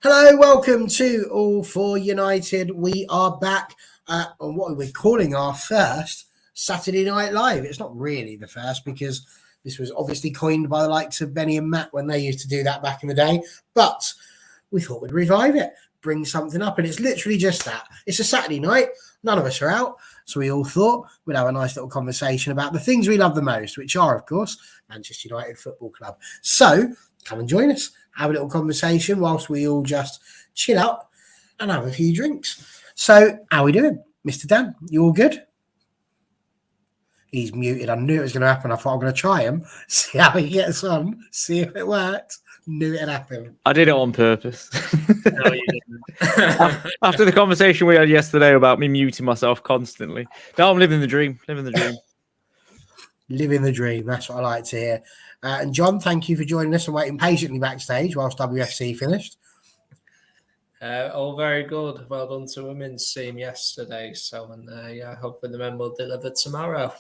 Hello, welcome to All for United. We are back on what we're calling our first Saturday Night Live. It's not really the first because this was obviously coined by the likes of Benny and Matt when they used to do that back in the day. But we thought we'd revive it, bring something up, and it's literally just that. It's a Saturday night. None of us are out. So we all thought we'd have a nice little conversation about the things we love the most, which are, of course, Manchester United Football Club. So come and join us. Have a little conversation whilst we all just chill out and have a few drinks. So, how are we doing? Mr. Dan, you all good? He's muted. I knew it was going to happen. I thought I'm going to try him, see how he gets on, see if it works. Knew it'd happen. I did it on purpose. No, you didn't. After the conversation we had yesterday about me muting myself constantly. No, I'm living the dream. Living the dream. Living the dream. That's what I like to hear. And John, thank you for joining us and waiting patiently backstage whilst WFC finished. All very good. Well done to women's team yesterday. So, hoping the men will deliver tomorrow.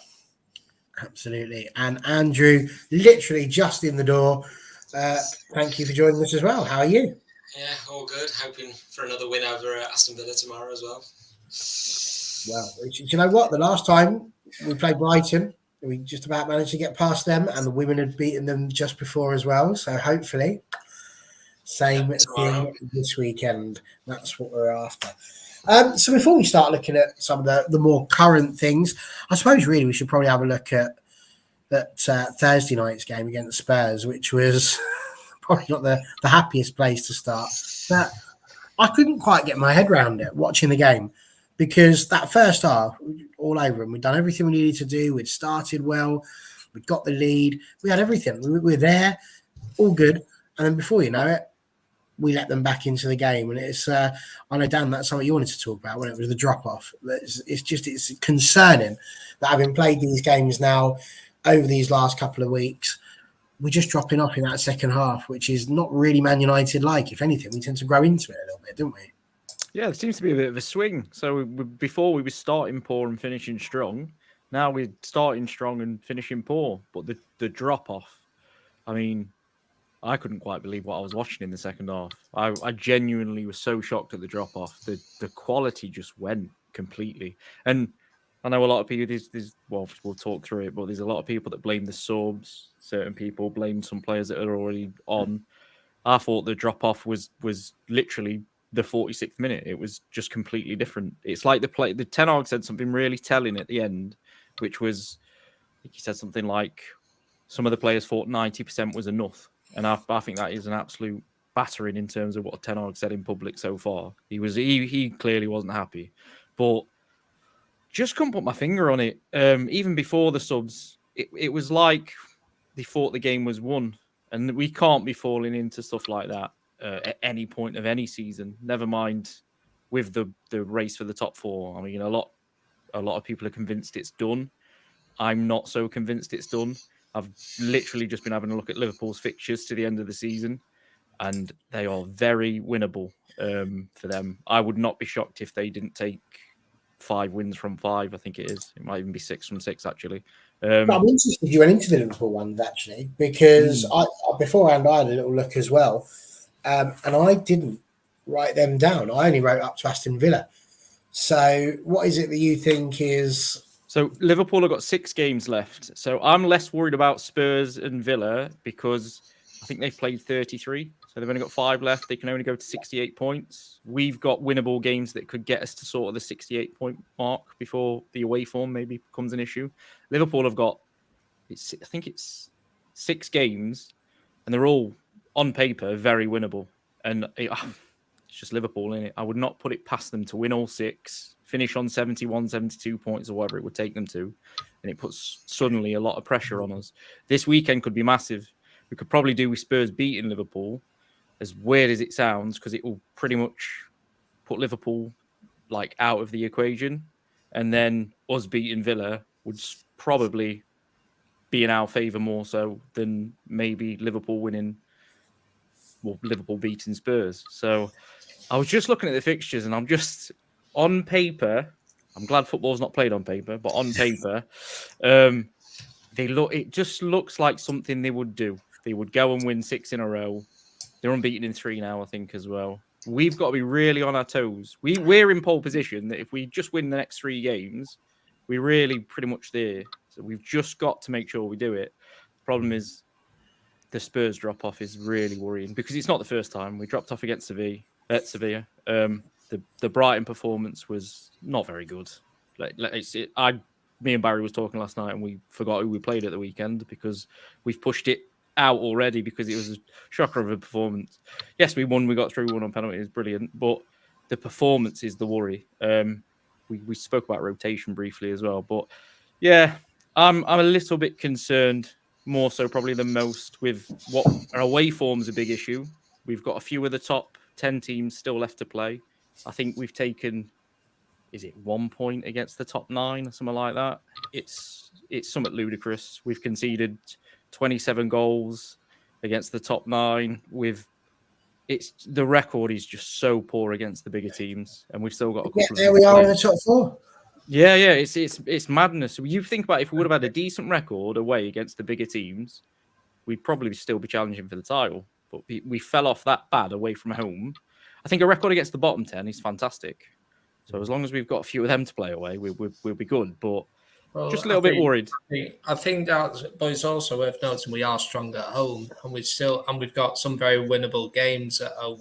Absolutely. And Andrew, literally just in the door. Thank you for joining us as well. How are you? Yeah, all good. Hoping for another win over Aston Villa tomorrow as well. Well, do you know what? The last time we played Brighton, we just about managed to get past them, and the women had beaten them just before as well. So hopefully, same thing this weekend. That's what we're after. So before we start looking at some of the more current things, I suppose really we should probably have a look at that Thursday night's game against Spurs, which was probably not the happiest place to start. But I couldn't quite get my head around it watching the game. Because that first half, all over them, we'd done everything we needed to do. We'd started well. We'd got the lead. We had everything. We were there, all good. And then before you know it, we let them back into the game. And it's, I know, Dan, that's something you wanted to talk about when it was the drop-off. It's concerning that having played these games now over these last couple of weeks, we're just dropping off in that second half, which is not really Man United-like. If anything, we tend to grow into it a little bit, don't we? Yeah, there seems to be a bit of a swing. So before we were starting poor and finishing strong. Now we're starting strong and finishing poor. But the drop-off, I mean, I couldn't quite believe what I was watching in the second half. I genuinely was so shocked at the drop-off. The quality just went completely. And I know a lot of people, well, we'll talk through it, but there's a lot of people that blame the subs. Certain people blame some players that are already on. I thought the drop-off was literally the 46th minute. It was just completely different. It's like the Ten Hag said something really telling at the end, which was, I think he said something like, some of the players thought 90% was enough. And I think that is an absolute battering in terms of what Ten Hag said in public so far. He clearly wasn't happy. But just couldn't put my finger on it. Even before the subs, it was like they thought the game was won. And we can't be falling into stuff like that at any point of any season. Never mind with the race for the top four. I mean, a lot of people are convinced it's done. I'm not so convinced it's done. I've literally just been having a look at Liverpool's fixtures to the end of the season, and they are very winnable for them. I would not be shocked if they didn't take 5 wins from 5. I think it is. It might even be 6 from 6, actually. I'm interested if you went into the Liverpool ones, actually, because beforehand I had a little look as well, and I didn't write them down. I only wrote up to Aston Villa. So what is it that you think is... So Liverpool have got 6 games left. So I'm less worried about Spurs and Villa because I think they've played 33. So they've only got 5 left. They can only go to 68 points. We've got winnable games that could get us to sort of the 68-point mark before the away form maybe becomes an issue. Liverpool have got, I think it's 6 games, and they're all, on paper, very winnable. And it's just Liverpool, innit? I would not put it past them to win all 6, finish on 71, 72 points or whatever it would take them to. And it puts suddenly a lot of pressure on us. This weekend could be massive. We could probably do with Spurs beating Liverpool, as weird as it sounds, because it will pretty much put Liverpool like out of the equation. And then us beating Villa would probably be in our favour more so than maybe Liverpool beating Spurs. So I was just looking at the fixtures and I'm just, on paper, I'm glad football's not played on paper, but on paper, it just looks like something they would do. They would go and win 6 in a row. They're unbeaten in 3 now, I think, as well. we've got to be really on our toes. We're in pole position that if we just win the next 3 games, we're really pretty much there. So we've just got to make sure we do it. The problem is the Spurs drop off is really worrying because it's not the first time we dropped off against Sevilla. The Brighton performance was not very good. Me and Barry was talking last night, and we forgot who we played at the weekend because we've pushed it out already because it was a shocker of a performance. Yes, we won. We got through, one on penalty. It was brilliant, but the performance is the worry. We spoke about rotation briefly as well, but yeah, I'm a little bit concerned, more so probably than most, with what our away form's a big issue. We've got a few of the top 10 teams still left to play. I think we've taken, is it 1 point against the top 9 or something like that? It's somewhat ludicrous. We've conceded 27 goals against the top 9. The record is just so poor against the bigger teams, and we've still got a couple. Yeah, there we are in the top 4. Yeah, it's madness. You think about if we would have had a decent record away against the bigger teams, we'd probably still be challenging for the title. But we fell off that bad away from home. I think a record against the bottom 10 is fantastic. So as long as we've got a few of them to play away, we'll be good. But just a little bit worried. I think that, but it's also worth noting we are strong at home, and we've got some very winnable games at home.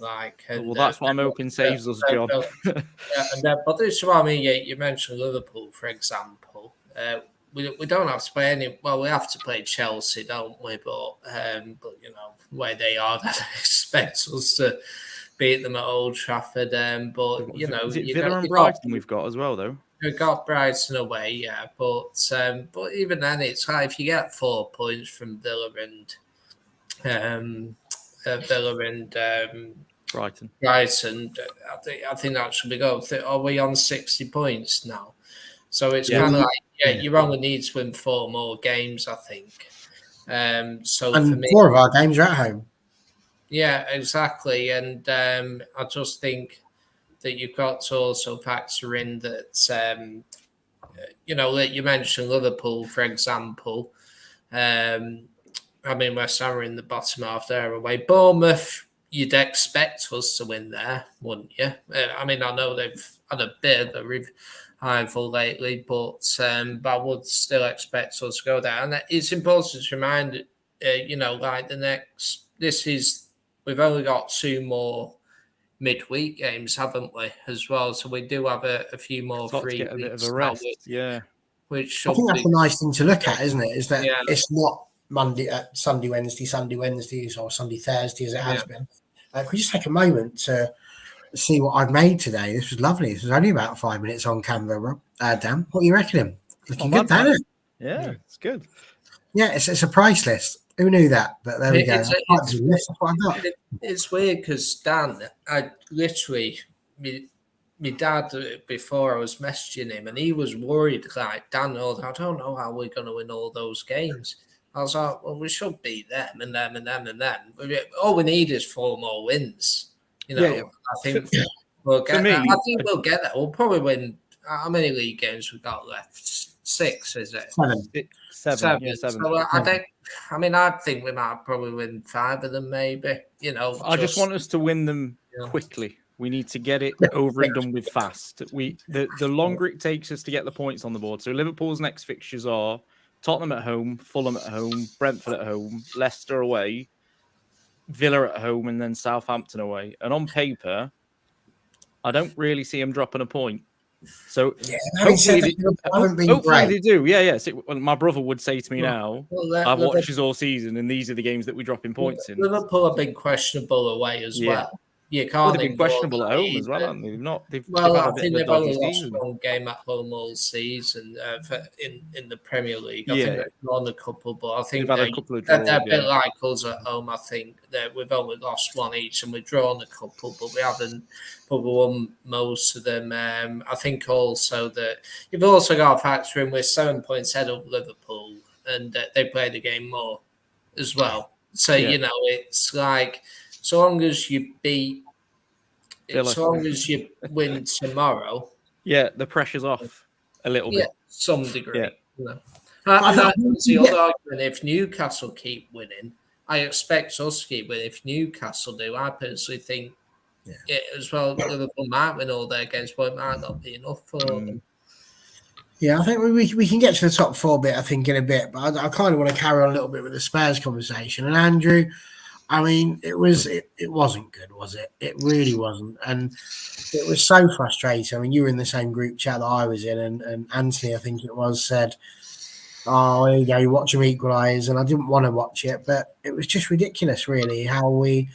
That's what I'm hoping saves us, John. But this is what I mean. You mentioned Liverpool, for example. We don't have to play any. Well, we have to play Chelsea, don't we? But where they are, that expects us to beat them at Old Trafford. Is it Villa and Brighton we've got as well, though? We've got Brighton away, yeah, but even then, it's like if you get 4 points from Villa and Brighton. I think that should be good. Are we on 60 points now? So it's kind of like you only need to win 4 more games, I think. And for me, 4 of our games are at home. Yeah, exactly, and I just think that you've got to also factor in that, you mentioned Liverpool, for example. West Ham are in the bottom half there away. Bournemouth, you'd expect us to win there, wouldn't you? I know they've had a bit of a revival lately, but I would still expect us to go there. And it's important to remind, we've only got 2 more midweek games, haven't we, as well? So we do have a few more free weeks. A bit of a rest, which I think that's a nice thing to look at, isn't it? Is that it's not Sunday, Wednesdays, or Sunday, Thursday, as it has been. Can we just take a moment to see what I've made today? This was lovely. This was only about 5 minutes on camera, Rob. Dan, what are you reckoning? Looking good, Dan. Yeah, it's good. Yeah, it's a price list. Who knew that? But there we go. It's weird because Dan, I literally, my dad, before I was messaging him, and he was worried, like, Dan, I don't know how we're going to win all those games. I was like, well, we should beat them and them and them and them. All we need is 4 more wins. I think we'll get that. I think we'll get that. We'll probably win. How many league games we've got left? 6, is it? 7. Yeah, 7. So I think we might probably win 5 of them, maybe. I just want us to win them quickly. We need to get it over and done with fast. The longer it takes us to get the points on the board. So Liverpool's next fixtures are Tottenham at home, Fulham at home, Brentford at home, Leicester away, Villa at home, and then Southampton away. And on paper, I don't really see them dropping a point. So hopefully they do. Yeah. So, my brother would say to me now, I've watched this all season, and these are the games that we drop in points in. Liverpool have been questionable away as well. You can't. They've been questionable at home as well, haven't they? I think they've only lost 1 game at home all season in the Premier League. I think they've won a couple, but I think they've had a couple of draws. They're a bit like us at home. I think that we've only lost 1 each, and we've drawn a couple, but we haven't probably won most of them. I think also that you've also got to factor in we're 7 points ahead of Liverpool, and they play the game more as well. So it's like, so long as you win tomorrow. Yeah, the pressure's off a little bit. Some degree. Yeah. I the other argument, if Newcastle keep winning, I expect us to keep winning. If Newcastle do, I personally think Yeah, as well, Liverpool might win all their games, but it might not be enough for them. Yeah, I think we can get to the top 4 bit, I think, in a bit, but I kind of want to carry on a little bit with the Spurs conversation. And Andrew, I mean, it wasn't good, was it? It really wasn't. And it was so frustrating. I mean, you were in the same group chat that I was in, and Anthony, I think it was, said, "Oh, here you go, you watch them equalise," and I didn't want to watch it, but it was just ridiculous, really, how we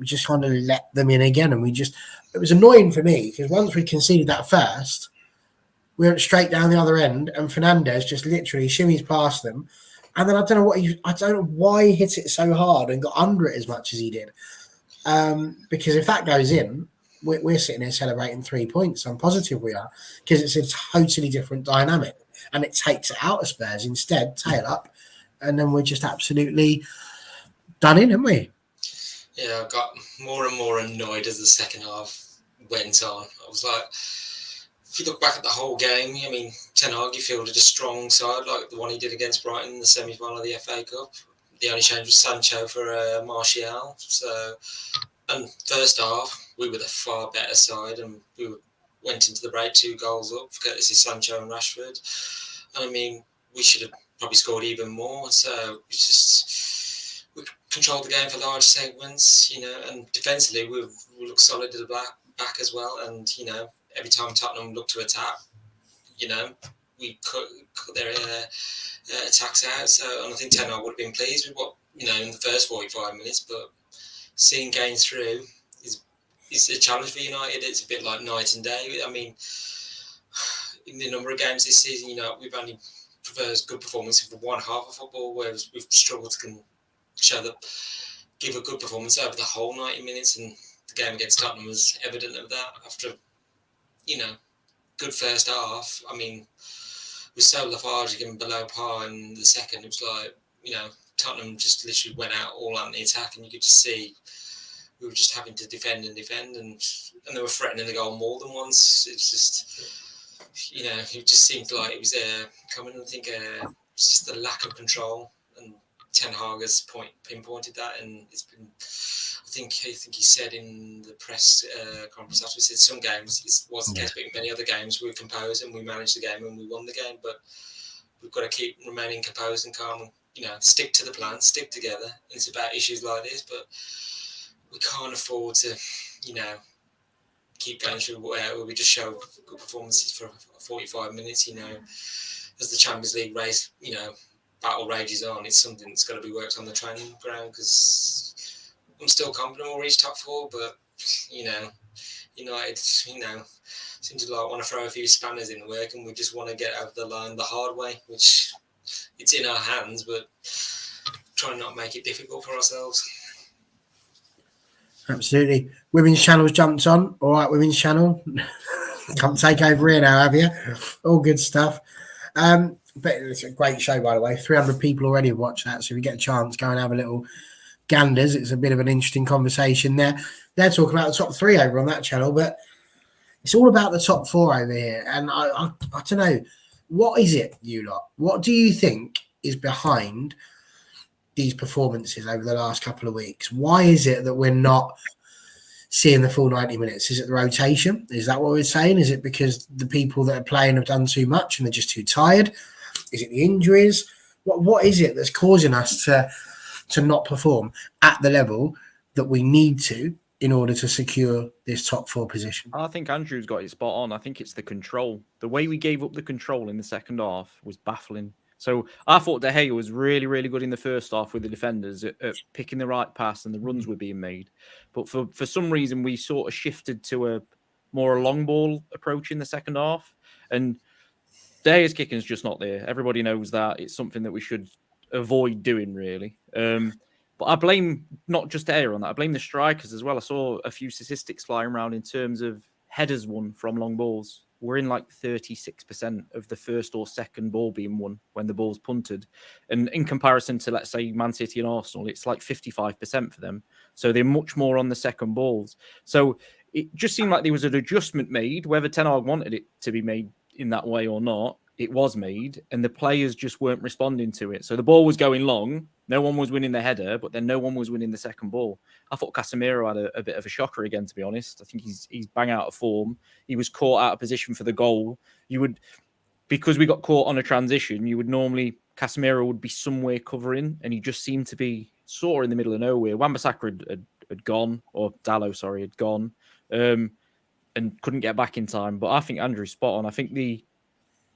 just kind of let them in again, and it was annoying for me because once we conceded that first, we went straight down the other end, and Fernandez just literally shimmies past them, and then I don't know why he hit it so hard and got under it as much as he did, because if that goes in, we're sitting here celebrating 3 points. I'm positive we are, because it's a totally different dynamic, and it takes it out of Spurs instead, tail up, and then we're just absolutely done in, haven't we? Yeah, I got more and more annoyed as the second half went on. I was like, if you look back at the whole game, I mean, Ten Hag fielded a strong side like the one he did against Brighton in the semi-final of the FA Cup. The only change was Sancho for Martial. So, and first half, we were the far better side, and we went into the break 2 goals up, courtesy Sancho and Rashford. And I mean, we should have probably scored even more. So it's just, we controlled the game for large segments, and defensively we looked solid at the back as well. And, every time Tottenham looked to attack, we cut their attacks out. So, and I think Ten Hag would have been pleased with what, in the first 45 minutes, but seeing gains through is a challenge for United. It's a bit like night and day. I mean, in the number of games this season, we've only preferred good performance for one half of football, whereas we've struggled to give a good performance over the whole 90 minutes, and the game against Tottenham was evident of that. After, good first half, I mean, we're so lethargic and below par in the second. It was like, Tottenham just literally went out all on the attack, and you could just see we were just having to defend, and they were threatening the goal more than once. It's just, it just seemed like it was coming. I think it's just the lack of control, and Ten Hag has pinpointed that, and it's been. I think he said in the press conference after, he said some games it wasn't the case, but in many other games we were composed and we managed the game and we won the game. But we've got to keep remaining composed and calm. Stick to the plan, stick together. It's about issues like this, but we can't afford to, keep going through where we just show good performances for 45 minutes. As the Champions League race, battle rages on. It's something that's got to be worked on the training ground, because I'm still confident we'll reach top 4, but United, seem to want to throw a few spanners in the work, and we just want to get over the line the hard way, which it's in our hands, but try not make it difficult for ourselves. Absolutely. Women's Channel's jumped on. All right, Women's Channel. Can't take over here now, have you? All good stuff. But it's a great show, by the way. 300 people already have watched that, so if you get a chance, go and have a little ganders. It's a bit of an interesting conversation there. They're talking about the top 3 over on that channel, but it's all about the top 4 over here. And I don't know, what is it, you lot? What do you think is behind these performances over the last couple of weeks? Why is it that we're not seeing the full 90 minutes? Is it the rotation? Is that what we're saying? Is it because the people that are playing have done too much and they're just too tired? Is it the injuries? What is it that's causing us to not perform at the level that we need to in order to secure this top 4 position? I think Andrew's got it spot on. I think it's the control. The way we gave up the control in the second half was baffling. So I thought De Gea was really, really good in the first half with the defenders at picking the right pass, and the runs were being made. But for some reason, we sort of shifted to a more long ball approach in the second half. And De Gea's kicking is just not there. Everybody knows that. It's something that we should avoid doing, really. But I blame not just De Gea on that. I blame the strikers as well. I saw a few statistics flying around in terms of headers won from long balls. We're in like 36% of the first or second ball being won when the ball's punted. And in comparison to, let's say, Man City and Arsenal, it's like 55% for them. So they're much more on the second balls. So it just seemed like there was an adjustment made, whether Ten Hag wanted it to be made in that way or not. it was made, and the players just weren't responding to it. So the ball was going long, no one was winning the header, but then no one was winning the second ball. I thought Casemiro had a bit of a shocker again, to be honest. I think he's bang out of form. He was caught out of position for the goal. Because we got caught on a transition, you would normally, Casemiro would be somewhere covering, and he just seemed to be sort of in the middle of nowhere. Wan-Bissaka had gone, or Dalot, sorry, had gone, and couldn't get back in time. But I think Andrew's spot on. I think the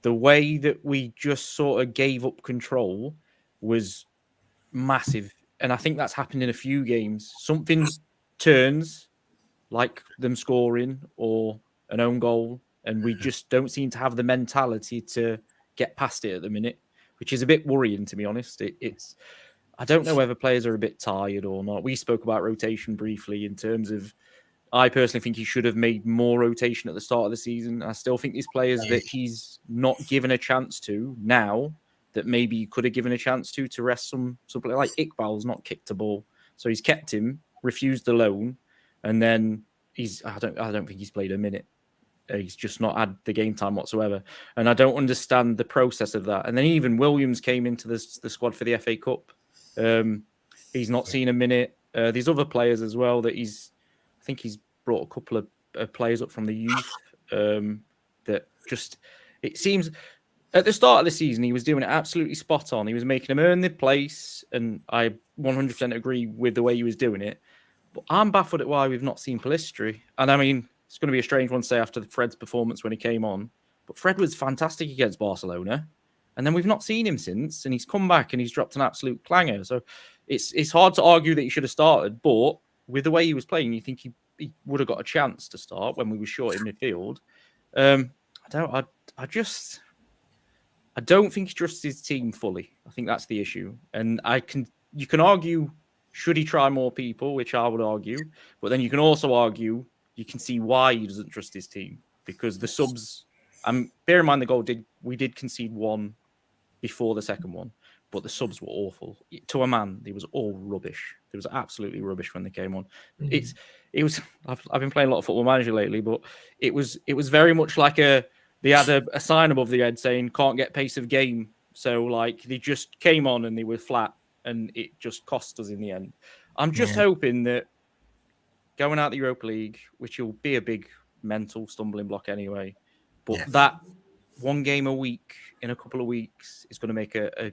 way that we just sort of gave up control was massive. And I think that's happened in a few games. Something turns, like them scoring or an own goal, and we just don't seem to have the mentality to get past it at the minute, which is a bit worrying, to be honest. It's I don't know whether players are a bit tired or not. We spoke about rotation briefly in terms of, I personally think he should have made more rotation at the start of the season. I still think these players that he's not given a chance to now, that maybe he could have given a chance to rest some player. Like Iqbal's not kicked a ball, so he's kept him, refused the loan, and then I don't think he's played a minute. He's just not had the game time whatsoever. And I don't understand the process of that. And then even Williams came into the squad for the FA Cup. He's not seen a minute. There's other players as well that I think he's brought a couple of players up from the youth that just, it seems at the start of the season, he was doing it absolutely spot on. He was making them earn their place. And I 100% agree with the way he was doing it. But I'm baffled at why we've not seen Pellistri. And I mean, it's going to be a strange one to say after Fred's performance when he came on. But Fred was fantastic against Barcelona. And then we've not seen him since. And he's come back and he's dropped an absolute clanger. So it's hard to argue that he should have started. But with the way he was playing, you think he would have got a chance to start when we were short in midfield. I don't think he trusts his team fully. I think that's the issue. And you can argue, should he try more people, which I would argue. But then you can also argue, you can see why he doesn't trust his team, because the subs, bear in mind the goal we did concede one before the second one, but the subs were awful. To a man, they was all rubbish. It was absolutely rubbish when they came on. Mm-hmm. It was. I've been playing a lot of Football Manager lately, but it was very much like they had a sign above the head saying can't get pace of game. So like they just came on and they were flat, and it just cost us in the end. I'm just hoping that going out the Europa League, which will be a big mental stumbling block anyway, but that one game a week in a couple of weeks is going to make a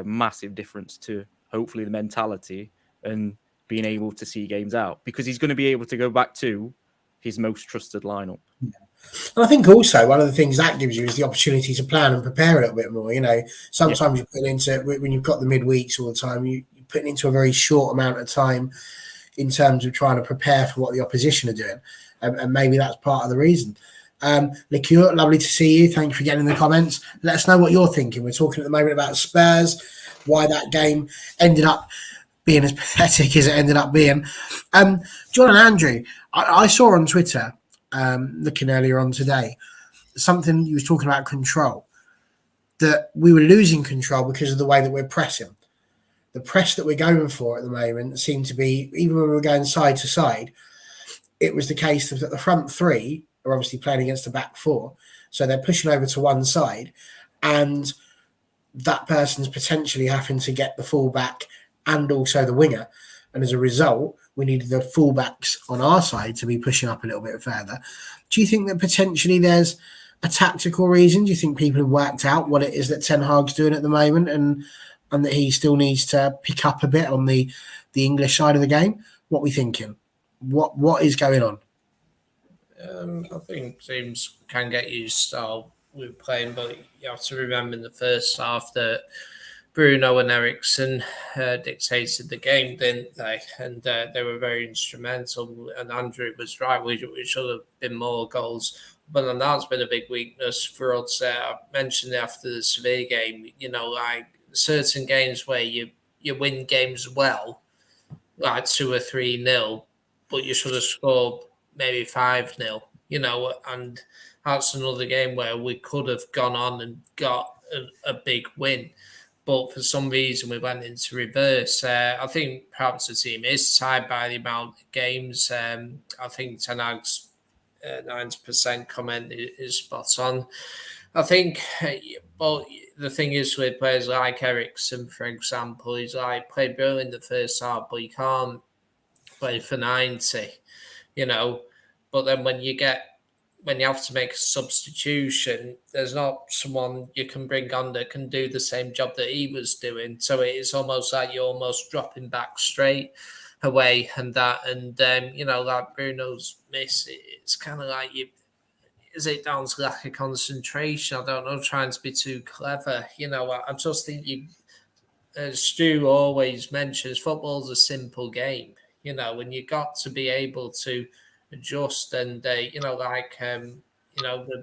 massive difference to hopefully the mentality and being able to see games out, because he's going to be able to go back to his most trusted lineup. Yeah. And I think also one of the things that gives you is the opportunity to plan and prepare a little bit more. You know, sometimes you put into, when you've got the midweeks all the time, you put into a very short amount of time in terms of trying to prepare for what the opposition are doing. And maybe that's part of the reason. Liqueur, lovely to see you. Thank you for getting in the comments. Let us know what you're thinking. We're talking at the moment about Spurs, why that game ended up being as pathetic as it ended up being. John and Andrew, I saw on Twitter, looking earlier on today, something you was talking about control, that we were losing control because of the way that we're pressing. The press that we're going for at the moment seemed to be, even when we were going side to side, it was the case that the front three are obviously playing against the back four. So they're pushing over to one side, and that person's potentially having to get the fullback and also the winger. And as a result, we needed the fullbacks on our side to be pushing up a little bit further. Do you think that potentially there's a tactical reason? Do you think people have worked out what it is that Ten Hag's doing at the moment, and that he still needs to pick up a bit on the English side of the game? What are we thinking? What is going on? I think teams can get used to how we're playing, but you have to remember in the first half that Bruno and Eriksen dictated the game, didn't they? And they were very instrumental. And Andrew was right. We should have been more goals. But then that's been a big weakness for us. I mentioned after the Sevilla game, you know, like certain games where you win games well, like 2 or 3-0, but you should have scored maybe 5-0, you know, and that's another game where we could have gone on and got a big win. But for some reason, we went into reverse. I think perhaps the team is tied by the amount of games. I think Ten Hag's 90% comment is spot on. I think, But the thing is with players like Ericsson, for example, he's like played brilliant in the first half, but he can't play for 90, you know. But then when you have to make a substitution, there's not someone you can bring on that can do the same job that he was doing. So it's almost like you're almost dropping back straight away and that. And, like Bruno's miss, it's kind of like is it down to lack of concentration? I don't know, trying to be too clever. I just think as Stu always mentions, football's a simple game, and you got to be able to adjust and, the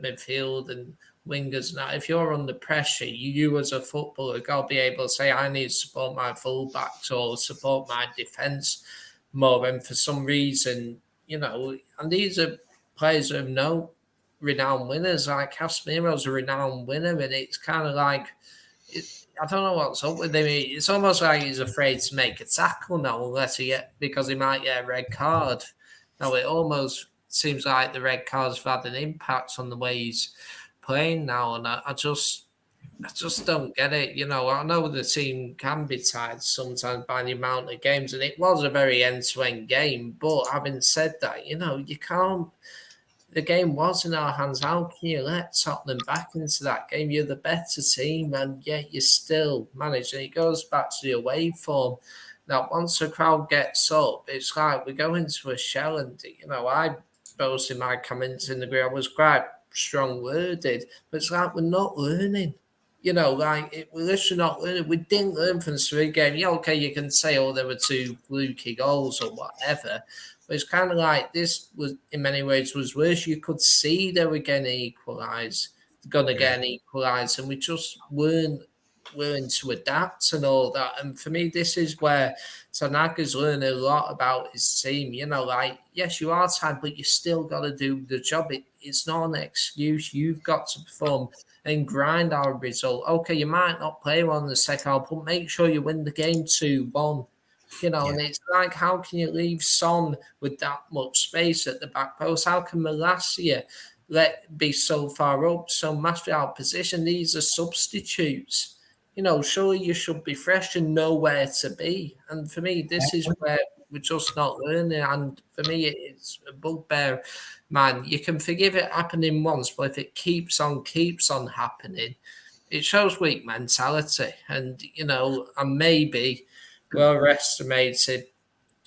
midfield and wingers. Now, if you're under pressure, you as a footballer got to be able to say, I need to support my fullbacks or support my defence more. And for some reason, and these are players who have no renowned winners. Like Casemiro's a renowned winner, and it's kind of like, I don't know what's up with him. It's almost like he's afraid to make a tackle now, because he might get a red card. Now it almost seems like the red cards have had an impact on the way he's playing now, and I just don't get it. I know the team can be tied sometimes by the amount of games, and it was a very end-to-end game. But having said that, you can't. The game was in our hands. How can you let Tottenham back into that game? You're the better team, and yet you still manage. And it goes back to the away form. Now, once the crowd gets up, it's like we go into a shell. And, I both in my comments in the group, I was quite strong worded, but it's like we're not learning. We're literally not learning. We didn't learn from the Spurs game. Yeah, okay, you can say, there were 2 fluky goals or whatever. But it's kind of like this was, in many ways, was worse. You could see they were going to equalise, and we just weren't willing to adapt and all that. And for me, this is where Tanaka's learned a lot about his team. Yes, you are tired, but you still got to do the job. It's not an excuse. You've got to perform and grind our result. Okay, you might not play well in the second half, but make sure you win the game 2-1. And it's like, how can you leave Son with that much space at the back post? How can Malacia be so far up, so massively out of position? These are substitutes. Surely you should be fresh and know where to be. And for me, this is where we're just not learning. And for me, it's a bugbear. Man, you can forgive it happening once, but if it keeps on happening, it shows weak mentality. And, and maybe we overestimated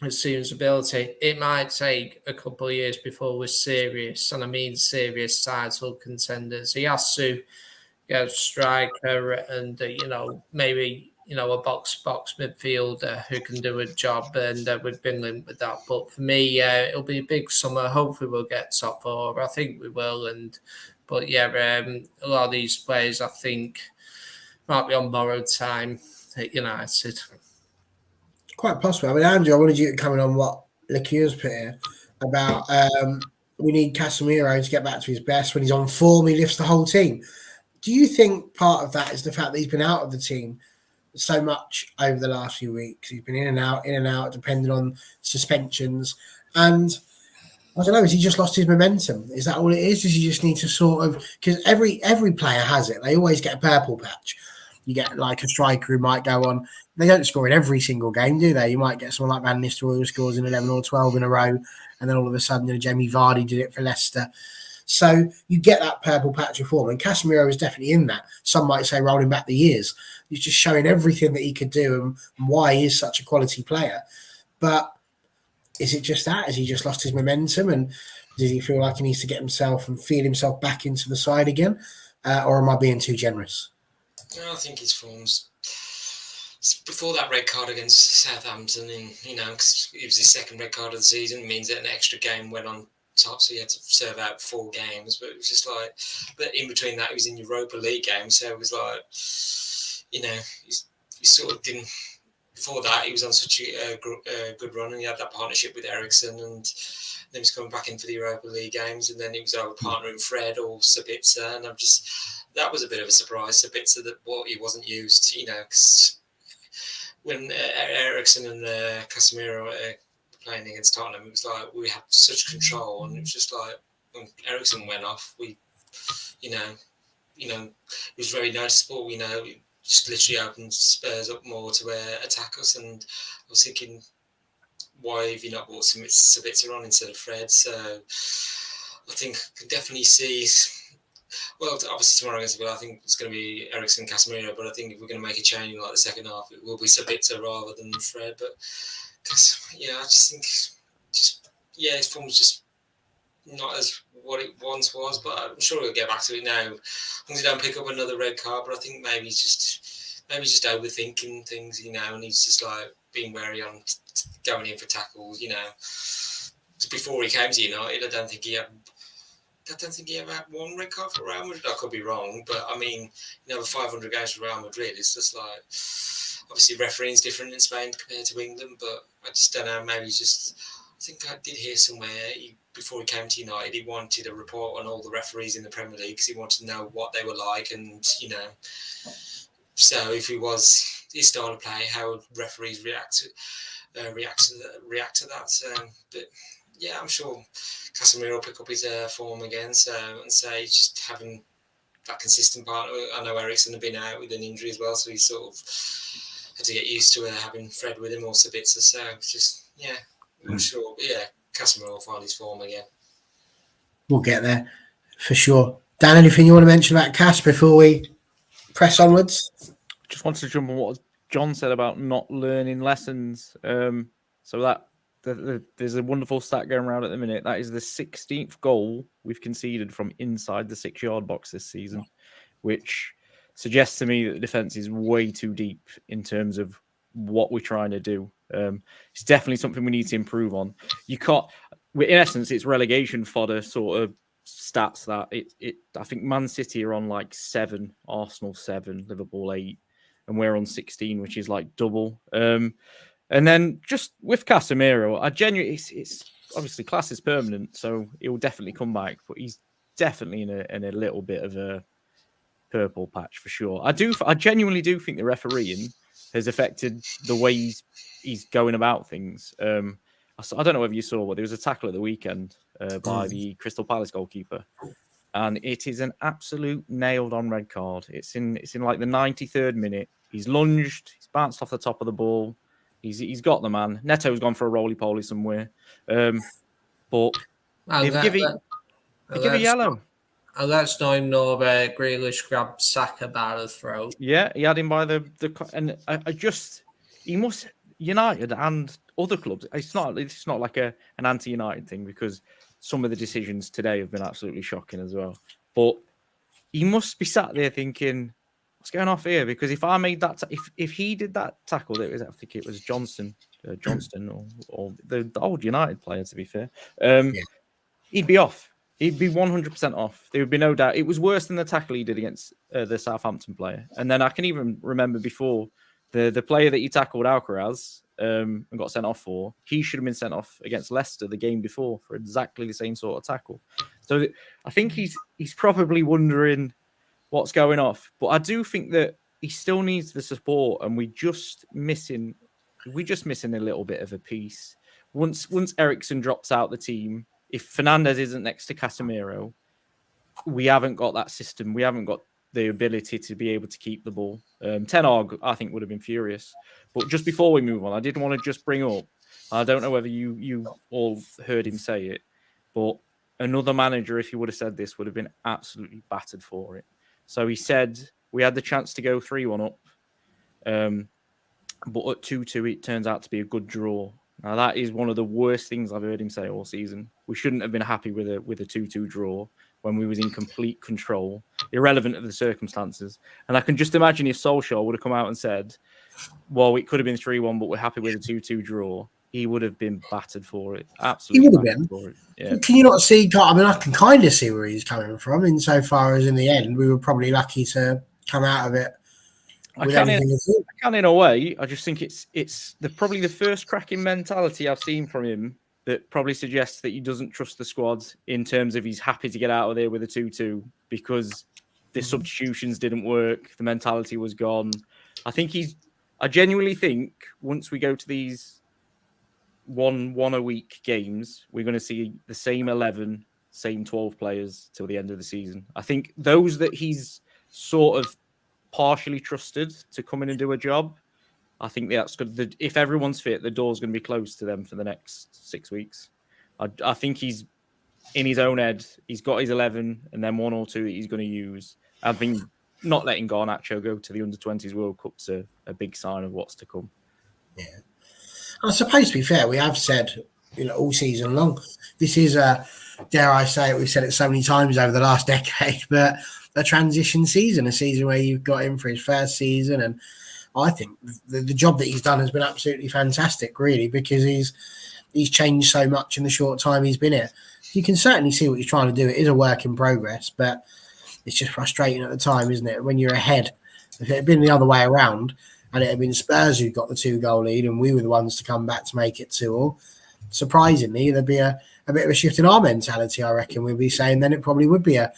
his ability. It might take a couple of years before we're serious, and I mean serious title contenders. He has to get a striker and, maybe, a box midfielder who can do a job, and we've been linked with that. But for me, it'll be a big summer. Hopefully we'll get top 4. I think we will. But a lot of these players, I think, might be on borrowed time at United. Quite possible. I mean, Andrew, I wanted you to comment on what Lacure's put here about we need Casemiro to get back to his best. When he's on form, he lifts the whole team. Do you think part of that is the fact that he's been out of the team so much over the last few weeks? He's been in and out, depending on suspensions. And I don't know, has he just lost his momentum? Is that all it is? Does he just need to sort of... Because every player has it. They always get a purple patch. You get like a striker who might go on. They don't score in every single game, do they? You might get someone like Van Nistelrooy who scores in 11 or 12 in a row, and then all of a sudden, Jamie Vardy did it for Leicester. So you get that purple patch of form, and Casemiro is definitely in that. Some might say rolling back the years. He's just showing everything that he could do and why he is such a quality player. But is it just that? Has he just lost his momentum, and does he feel like he needs to get himself and feel himself back into the side again? Or am I being too generous? I think his form's before that red card against Southampton, because it was his second red card of the season, means that an extra game went on top, so he had to serve out 4 games. But it was just like, but in between that, he was in Europa League games, so it was like, he sort of didn't. Before that, he was on such a good run, and he had that partnership with Ericsson, and then he's coming back in for the Europa League games, and then he was our partner in Fred or Sabitzer, and that was a bit of a surprise. Sabitzer, that he wasn't used, because when Ericsson and Casemiro were playing against Tottenham, it was like we had such control, and it was just like when Ericsson went off, we it was very noticeable. It just literally opened Spurs up more to attack us. And I was thinking, why have you not brought Sabitzer on instead of Fred? So I think I can definitely see. Well, obviously tomorrow against Villa, I think it's going to be Eriksen, Casemiro. But I think if we're going to make a change in like the second half, it will be Sabitzer rather than Fred. But I just think, his form was just not as what it once was. But I'm sure we'll get back to it now. As long as he don't pick up another red card. But I think maybe he's just overthinking things, and he's just like being wary on going in for tackles. Before he came to United, I don't think he ever had one red card for Real Madrid. I could be wrong, but I mean, 500 games for Real Madrid. It's just like, obviously refereeing's different in Spain compared to England, but I just don't know. Maybe I think I did hear somewhere before he came to United, he wanted a report on all the referees in the Premier League because he wanted to know what they were like, and so if he was his style of play, how would referees react to that? So, but yeah, I'm sure Casemiro will pick up his form again. And say he's just having that consistent partner. I know Eriksen had been out with an injury as well, so he's sort of had to get used to having Fred with him or Sabitzer. So I'm sure. But yeah, Casemiro will find his form again. We'll get there for sure. Dan, anything you want to mention about Cas before we press onwards? Just wanted to jump on what John said about not learning lessons. So that there's a wonderful stat going around at the minute. That is the 16th goal we've conceded from inside the 6-yard box this season, which suggests to me that the defense is way too deep in terms of what we're trying to do. It's definitely something we need to improve on. You can't. In essence, it's relegation fodder sort of stats. That I think Man City are on like 7, Arsenal 7, Liverpool 8, and we're on 16, which is like double. And then just with Casemiro, I genuinely, it's obviously class is permanent, so he will definitely come back. But he's definitely in a little bit of a purple patch for sure. I genuinely do think the refereeing has affected the way he's going about things. I don't know whether you saw, but there was a tackle at the weekend by the Crystal Palace goalkeeper, and it is an absolute nailed-on red card. It's in like the 93rd minute. He's lunged, he's bounced off the top of the ball. He's got the man. Neto's gone for a roly-poly somewhere, but they've given a yellow. And let's not ignore Grealish grabbed Saka by the throat. Yeah, he had him by the and he must United and other clubs. It's not like an anti-United thing, because some of the decisions today have been absolutely shocking as well. But he must be sat there thinking, what's going off here? Because if I made that, if he did that tackle, I think it was Johnston or the old United player, to be fair, he'd be off. He'd be 100% off. There would be no doubt. It was worse than the tackle he did against the Southampton player. And then I can even remember before the player that he tackled, Alcaraz, and got sent off for, he should have been sent off against Leicester the game before for exactly the same sort of tackle. So I think he's probably wondering what's going off. But I do think that he still needs the support, and we're just missing a little bit of a piece. Once Eriksen drops out the team, if Fernandes isn't next to Casemiro, we haven't got that system. We haven't got the ability to be able to keep the ball. Ten Hag, I think, would have been furious. But just before we move on, I did want to just bring up, I don't know whether you all heard him say it, but another manager, if he would have said this, would have been absolutely battered for it. So he said, we had the chance to go 3-1 up, but at 2-2, it turns out to be a good draw. Now, that is one of the worst things I've heard him say all season. We shouldn't have been happy with a 2-2 draw when we was in complete control, irrelevant of the circumstances. And I can just imagine if Solskjaer would have come out and said, well, it could have been 3-1, but we're happy with a 2-2 draw, he would have been battered for it. Absolutely. He would have been. For it. Yeah. Can you not see? I mean, I can kind of see where he's coming from, insofar as in the end, we were probably lucky to come out of it. I can in a way. I just think it's probably the first cracking mentality I've seen from him that probably suggests that he doesn't trust the squad in terms of he's happy to get out of there with a 2-2 because the substitutions didn't work, the mentality was gone. I genuinely think once we go to these one a week games, we're going to see the same 11 same 12 players till the end of the season. I think those that he's sort of partially trusted to come in and do a job, I think that's good. If everyone's fit, the door's going to be closed to them for the next 6 weeks. I think he's in his own head. He's got his 11 and then 1 or 2 that he's going to use. I think not letting Garnacho go to the under-20s World Cup's a big sign of what's to come. Yeah. I suppose, to be fair, we have said, all season long, this is dare I say it, we've said it so many times over the last decade, but a transition season, a season where you've got him for his first season. And I think the job that he's done has been absolutely fantastic, really, because he's changed so much in the short time he's been here. You can certainly see what he's trying to do. It is a work in progress, but it's just frustrating at the time, isn't it? When you're ahead, if it had been the other way around and it had been Spurs who got the 2-goal lead and we were the ones to come back to make it 2-2, surprisingly, there'd be a bit of a shift in our mentality, I reckon. We'd be saying then it probably would be a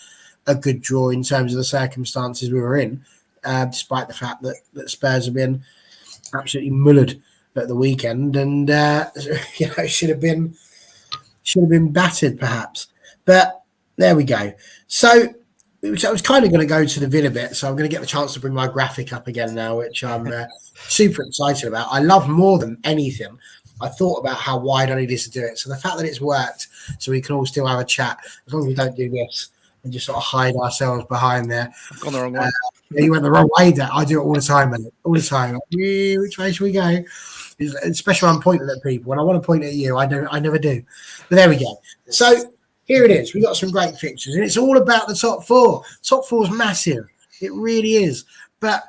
good draw in terms of the circumstances we were in, despite the fact that Spurs have been absolutely mullered at the weekend and should have been battered perhaps. But there we go. So I was kind of going to go to the Villa bit, so I'm going to get the chance to bring my graphic up again now, which I'm super excited about. I love more than anything. I thought about how wide I needed to do it. So the fact that it's worked, so we can all still have a chat, as long as we don't do this and just sort of hide ourselves behind there. I've gone the wrong way. You went the wrong way, Dad. I do it all the time, mate. All the time. Which way should we go? Especially when I'm pointing at people. When I want to point at you, I never do. But there we go. So here it is. We've got some great fixtures, and it's all about the top 4. Top 4 is massive. It really is. But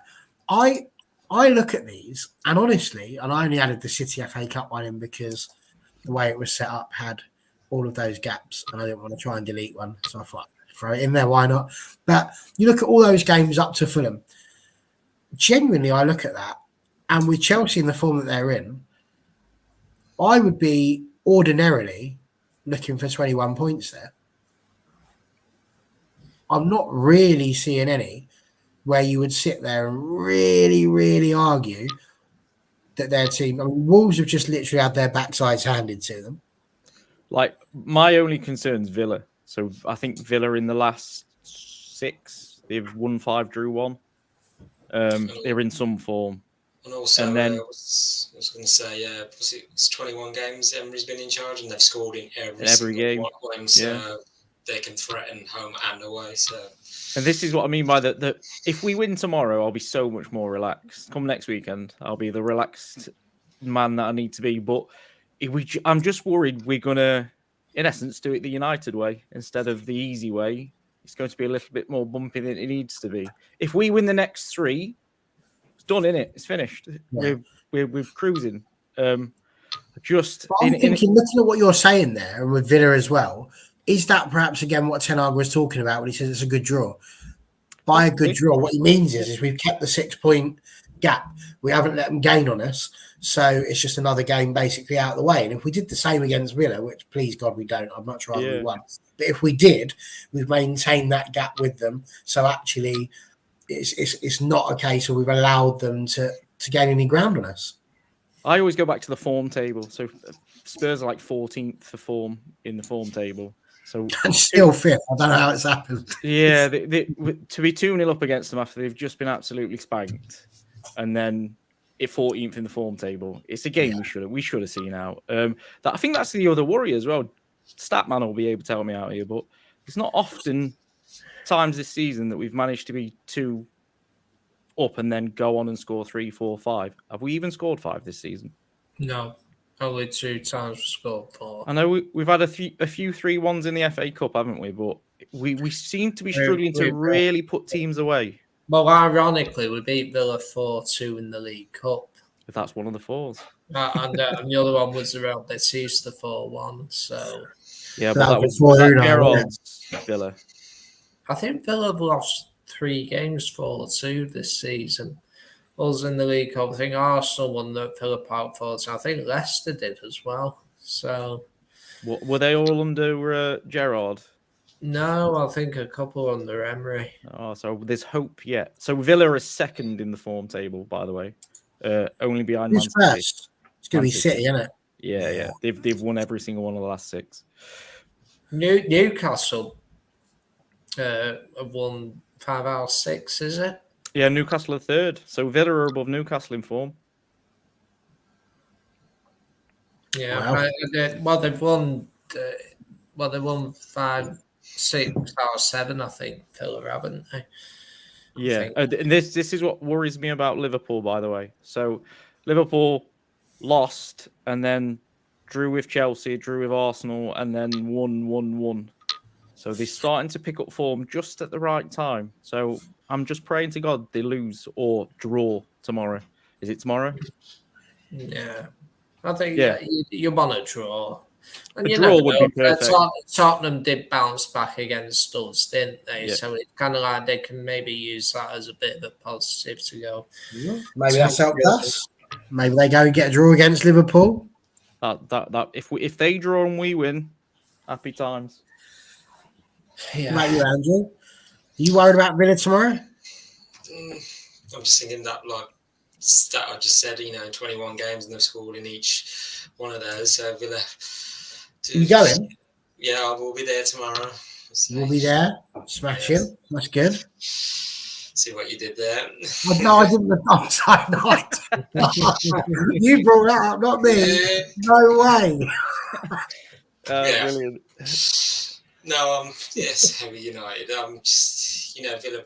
I look at these, and honestly, and I only added the City FA Cup one in because the way it was set up had all of those gaps, and I didn't want to try and delete one. So I thought, throw it in there, why not? But you look at all those games up to Fulham. Genuinely, I look at that, and with Chelsea in the form that they're in, I would be ordinarily looking for 21 points there. I'm not really seeing any where you would sit there and really, really argue that their team... I mean, Wolves have just literally had their backsides handed to them. Like, my only concern is Villa. So I think Villa in the last 6, they've won 5, drew 1. They're in some form. And also, and then, I was going to say, it's 21 games Emery's been in charge, and they've scored in every game. One, so they can threaten home and away. So, and this is what I mean by that. If we win tomorrow, I'll be so much more relaxed. Come next weekend, I'll be the relaxed man that I need to be. But I'm just worried we're going to, in essence, do it the United way instead of the easy way. It's going to be a little bit more bumpy than it needs to be. If we win the next 3, it's done, innit? It's finished. Yeah. We're cruising. I'm thinking, looking at what you're saying there, and with Villa as well, is that perhaps again what Ten Hag was talking about when he says it's a good draw? By a good draw, what he means is we've kept the 6-point gap. We haven't let them gain on us. So it's just another game basically out of the way. And if we did the same against Villa, which please God we don't, I'd much rather we won. But if we did, we've maintained that gap with them. So actually, it's not a case where we've allowed them to gain any ground on us. I always go back to the form table. So Spurs are like 14th for form in the form table. So and still 5th. I don't know how it's happened. Yeah, to be 2-0 up against them after they've just been absolutely spanked, and then at 14th in the form table, it's a game we should have seen out. I think that's the other worry as well. Statman will be able to help me out here, but it's not often times this season that we've managed to be 2 up and then go on and score 3, 4, 5. Have we even scored 5 this season? No, only 2 times we scored 4. I know we've had a few 3-1s in the FA Cup, haven't we? But we seem to be struggling to really put teams away. Well, ironically, we beat Villa 4-2 in the League Cup. If that's one of the 4s. And the other one was around Batista 4-1. So yeah, but that was Gerrard's Villa. I think Villa have lost 3 games 4-2 this season. Us in the League Cup. I think Arsenal won the Villa Park 4-2. I think Leicester did as well. So were they all under Gerrard? No, I think a couple under Emery. Oh, so there's hope yet. So Villa is 2nd in the form table, by the way, only behind Man City. It's going to be City, isn't it? Yeah. They've won every single one of the last 6. Newcastle have won 5 out of 6, is it? Yeah, Newcastle are third. So Villa are above Newcastle in form. Yeah. Wow. They've won. They won 5, 6 out of 7. I think Villa, haven't they? Yeah, and this is what worries me about Liverpool, by the way. So Liverpool lost and then drew with Chelsea, drew with Arsenal, and then won. So they're starting to pick up form just at the right time. So I'm just praying to God they lose or draw tomorrow. Is it tomorrow? Yeah. I think Yeah. you want to draw. And A you draw never would know. be perfect. Tottenham did bounce back against us, didn't they? Yeah. So it's kind of like they can maybe use that as a bit of a positive to go. Maybe that's helped us. Maybe they go and get a draw against Liverpool. That if they draw and we win, happy times. Yeah. About you, Andrew. Are you worried about Villa tomorrow? I'm just thinking that like stat I just said, 21 games and they've scored in each one of those. So Villa. You going? Yeah, I will be there tomorrow. You'll be there. Smashing. Yes. That's good. See what you did there. No, I didn't. I'm sorry, not. You brought that up, not me. No way. Yeah. Brilliant. No, yes, heavy United. Just Villa,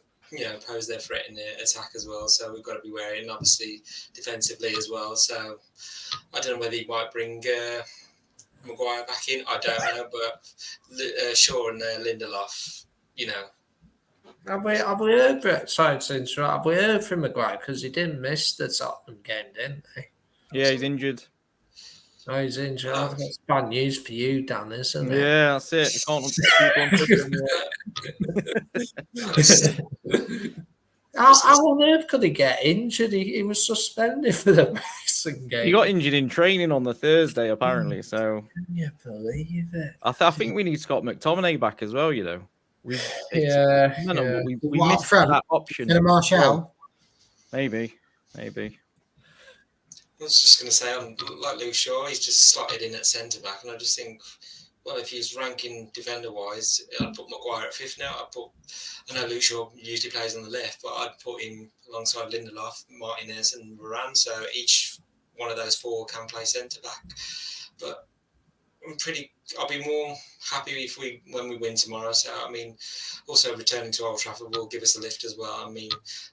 pose their threat in the attack as well. So we've got to be wary, and obviously defensively as well. So I don't know whether he might bring Maguire back in. I don't know, but Shaw and Lindelof, Have we heard? Sorry to interrupt. Have we heard from Maguire because he didn't miss the Tottenham game, didn't he? Yeah, he's injured. Oh, he's injured. That's bad news for you, Dan, isn't it? Yeah, that's it. How on earth could he get injured? He was suspended for the racing game. He got injured in training on the Thursday, apparently. So Can you believe it? I think we need Scott McTominay back as well. We missed that option. And Martial. Maybe. I was just going to say, like Luke Shaw, he's just slotted in at centre back, and I just think, well, if he's ranking defender wise, I'd put Maguire at 5th now. I know Luke Shaw usually plays on the left, but I'd put him alongside Lindelof, Martinez, and Varane. So each one of those 4 can play centre back. But I'll be more happy when we win tomorrow. So also returning to Old Trafford will give us a lift as well. I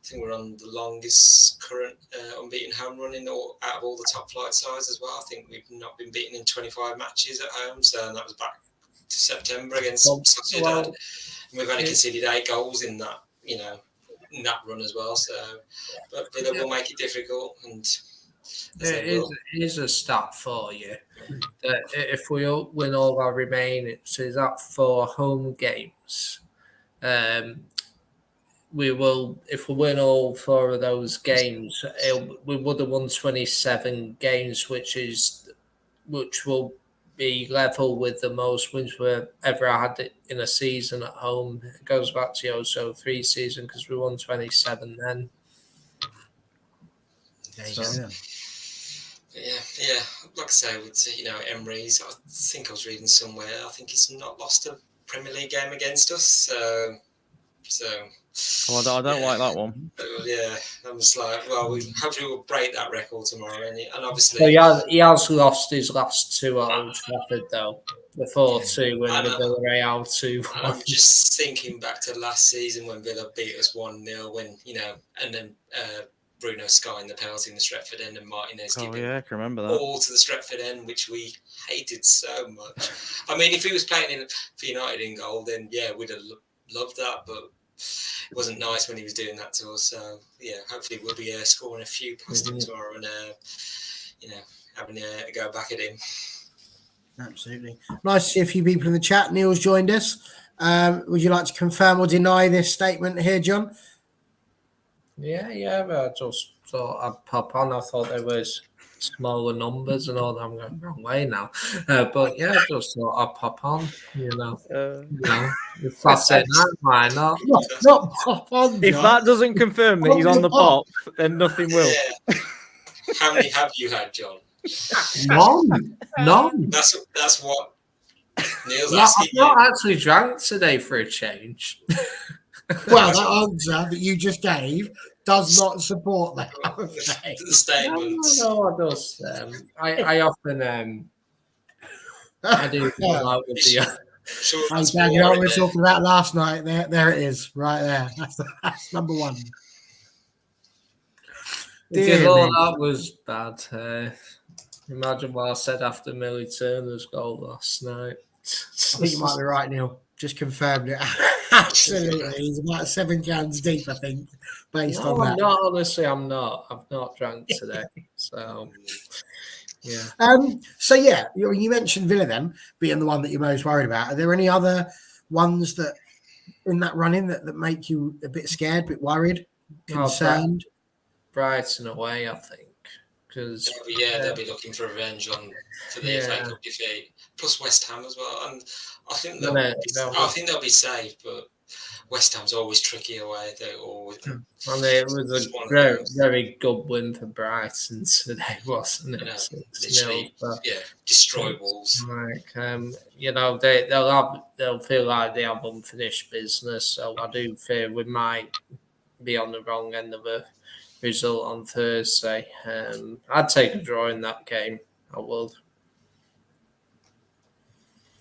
think we're on the longest current unbeaten home run out of all the top flight sides as well. I think we've not been beaten in 25 matches at home. So that was back to September against Sociedad. We've only conceded 8 goals in that, in that run as well. So, but Villa will make it difficult, and here's a stat for you. That if we win all our remaining, so is that 4 home games? We will, if we win all 4 of those games, we would have won 27 games, which will be level with the most wins we've ever had in a season at home. It goes back to the 03 season because we won 27 then. There you go. Yeah. Like I say, with Emery's, I think I was reading somewhere. I think he's not lost a Premier League game against us. So. I don't like that one. Yeah, I'm just like, well, hopefully we'll break that record tomorrow, and obviously he has lost his last 2 at Old Trafford though. The 4-2 and the Villarreal 2-1. I'm just thinking back to last season when Villa beat us 1-0, when and then Bruno skying the penalty in the Stretford end and Martinez giving I can remember that. all to the Stretford end, which we hated so much. If he was playing for United in goal, then yeah, we'd have loved that, but it wasn't nice when he was doing that to us. So yeah, hopefully we'll be scoring a few past him tomorrow and having a go back at him. Absolutely. Nice to see a few people in the chat. Neil's joined us. Would you like to confirm or deny this statement here, John? Yeah, but I just thought I'd pop on. I thought there was smaller numbers and all that. I'm going the wrong way now. But yeah, I just thought I'd pop on, If that's it, why not? Not pop on, If John. that doesn't confirm that he's on the pop, then nothing will. Yeah. How many have you had, John? None. That's what Neil's I've asking you. not actually drank today for a change. Well, that answer that you just gave does not support that. I'm afraid. The statements. No, I just I often I do Yeah. go out with the Sure, Hey, that's Dan, you know what more we in were there. talking about last night? There it is, right there. That's number one. because Dear all me. that was bad. Imagine what I said after Millie Turner's goal last night. I think you might be right, Neil. Just confirmed it. Absolutely. He's about 7 cans deep, I think, based on No, I'm that. not. Honestly, I'm not. I've not drank today. So, yeah. So yeah, you mentioned Villa then being the one that you're most worried about. Are there any other ones that in that running that make you a bit scared, a bit worried, concerned? Brighton away, I think. Because They'll be looking for revenge for the FA Cup defeat, plus West Ham as well. And I think they'll be safe, but West Ham's always tricky away. They're always. And it was a very, very good win for Brighton today, wasn't it? Literally, destroy Wolves. Like, they'll feel like they have unfinished business. So I do fear we might be on the wrong end of a result on Thursday. I'd take a draw in that game. I would.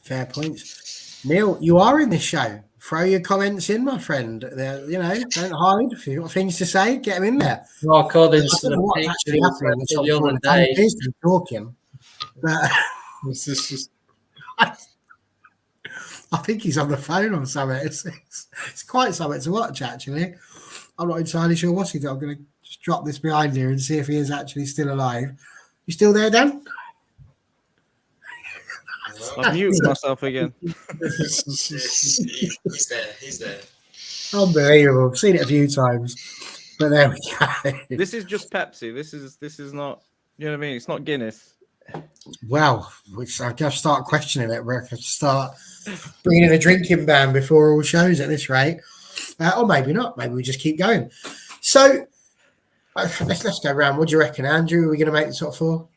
Fair points. Neil, you are in this show. Throw your comments in, my friend. Don't hide. If you've got things to say, get them in there. Well, according to I don't know what's the actually happening in the top the four. other The day, is talking, but I think he's on the phone or something. It's quite something to watch, actually. I'm not entirely sure what he's doing. I'm going to just drop this behind here and see if he is actually still alive. You still there, Dan? I've muted myself again. He's there. Unbelievable. I've seen it a few times, but there we go. This is just Pepsi. This is not. You know what I mean? It's not Guinness. Well, which I guess start questioning it. We're going to start bringing in a drinking ban before all shows at this rate, or maybe not. Maybe we just keep going. So let's go around. What do you reckon, Andrew? Are we going to make the top four?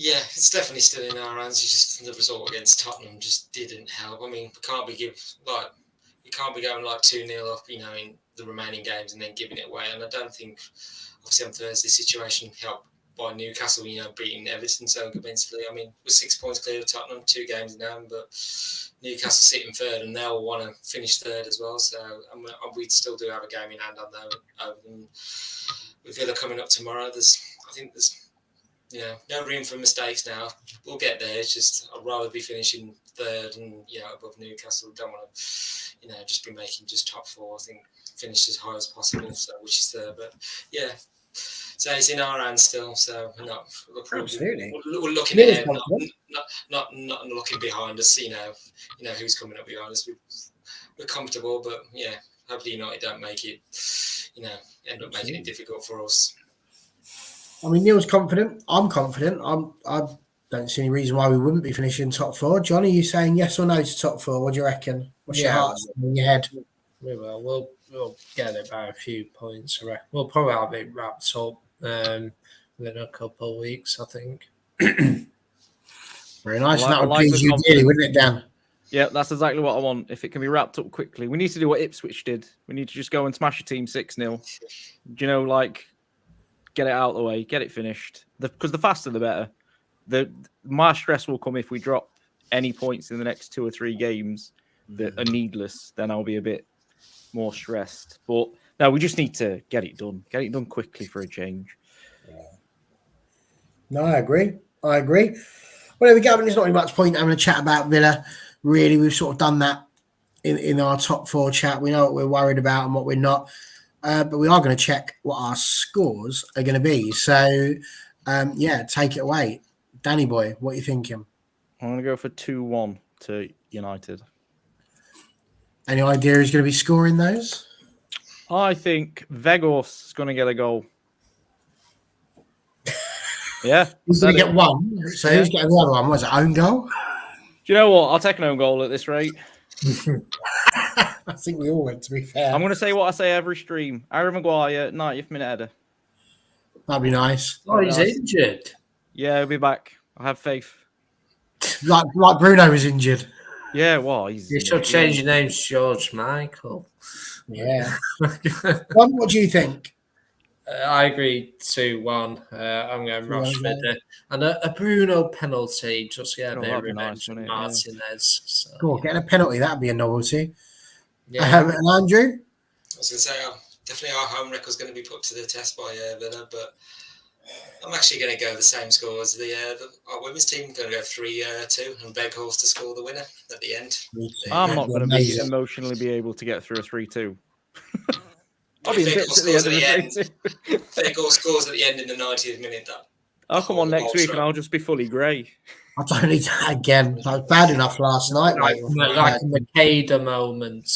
Yeah, it's definitely still in our hands. It's just the result against Tottenham just didn't help. I mean, you can't be going like 2-0 up, in the remaining games and then giving it away. And I don't think, obviously, on Thursday, situation helped by Newcastle, beating Everton so convincingly. I mean, we're 6 points clear of Tottenham, 2 games now, but Newcastle sitting third, and they'll want to finish third as well. So we still do have a game in hand on them. With Villa coming up tomorrow, there's no room for mistakes now. We'll get there. It's just I'd rather be finishing third and above Newcastle. Don't want to just be making just top four. I think finish as high as possible. So which is third, but yeah. So it's in our hands still. So Absolutely. We're looking ahead, not looking behind us. Who's coming up behind us. We're comfortable, but yeah, hopefully United don't make it. End up making it difficult for us. I mean, Neil's confident. I'm confident. I don't see any reason why we wouldn't be finishing top four. John, are you saying yes or no to top four? What do you reckon? What's your heart in your head? We will. We'll get it by a few points. We'll probably have it wrapped up within a couple of weeks, I think. Very nice. And that would please you dearly, wouldn't it, Dan? Yeah, that's exactly what I want. If it can be wrapped up quickly. We need to do what Ipswich did. We need to just go and smash a team 6-0. Get it out of the way, get it finished. Because the faster, the better. My stress will come if we drop any points in the next 2 or 3 games that are needless. Then I'll be a bit more stressed. But no, we just need to get it done. Get it done quickly for a change. No, I agree. Well, there we go. I mean, there's not really much point having a chat about Villa. Really, we've sort of done that in our top 4 chat. We know what we're worried about and what we're not. But we are going to check what our scores are going to be. So, take it away. Danny boy, what are you thinking? I'm going to go for 2-1 to United. Any idea who's going to be scoring those? I think Vegas is going to get a goal. Yeah. He's going to get one. So who's getting the other one? Was it own goal? Do you know what? I'll take an own goal at this rate. I think we all went, to be fair. I'm going to say what I say every stream. Harry Maguire, 90th minute header. That'd be nice. Oh, he's injured. Yeah, he'll be back. I have faith. Like Bruno was injured. Yeah, well, he's You should change your name to George Michael. Yeah. What do you think? I agree 2-1. I'm going 2-1 Rashford. And a Bruno penalty. Just get a bit of that'd be revenge nice, on wouldn't it? Yeah. Martinez. So, Cool, getting a penalty, that'd be a novelty. yeah. And Andrew? I was going to say, definitely our home record's going to be put to the test by Villa, but I'm actually going to go the same score as our women's team. Going to go 3-2 and Beghorst to score the winner at the end. I'm not going to be emotionally be able to get through a 3-2. I'll be in bits at the end of the 3-2. Beghorst scores at the end in the 90th minute. I'll come on next week and I'll just be fully grey. I don't need that again. I was bad enough last night. Like a Makeda moment.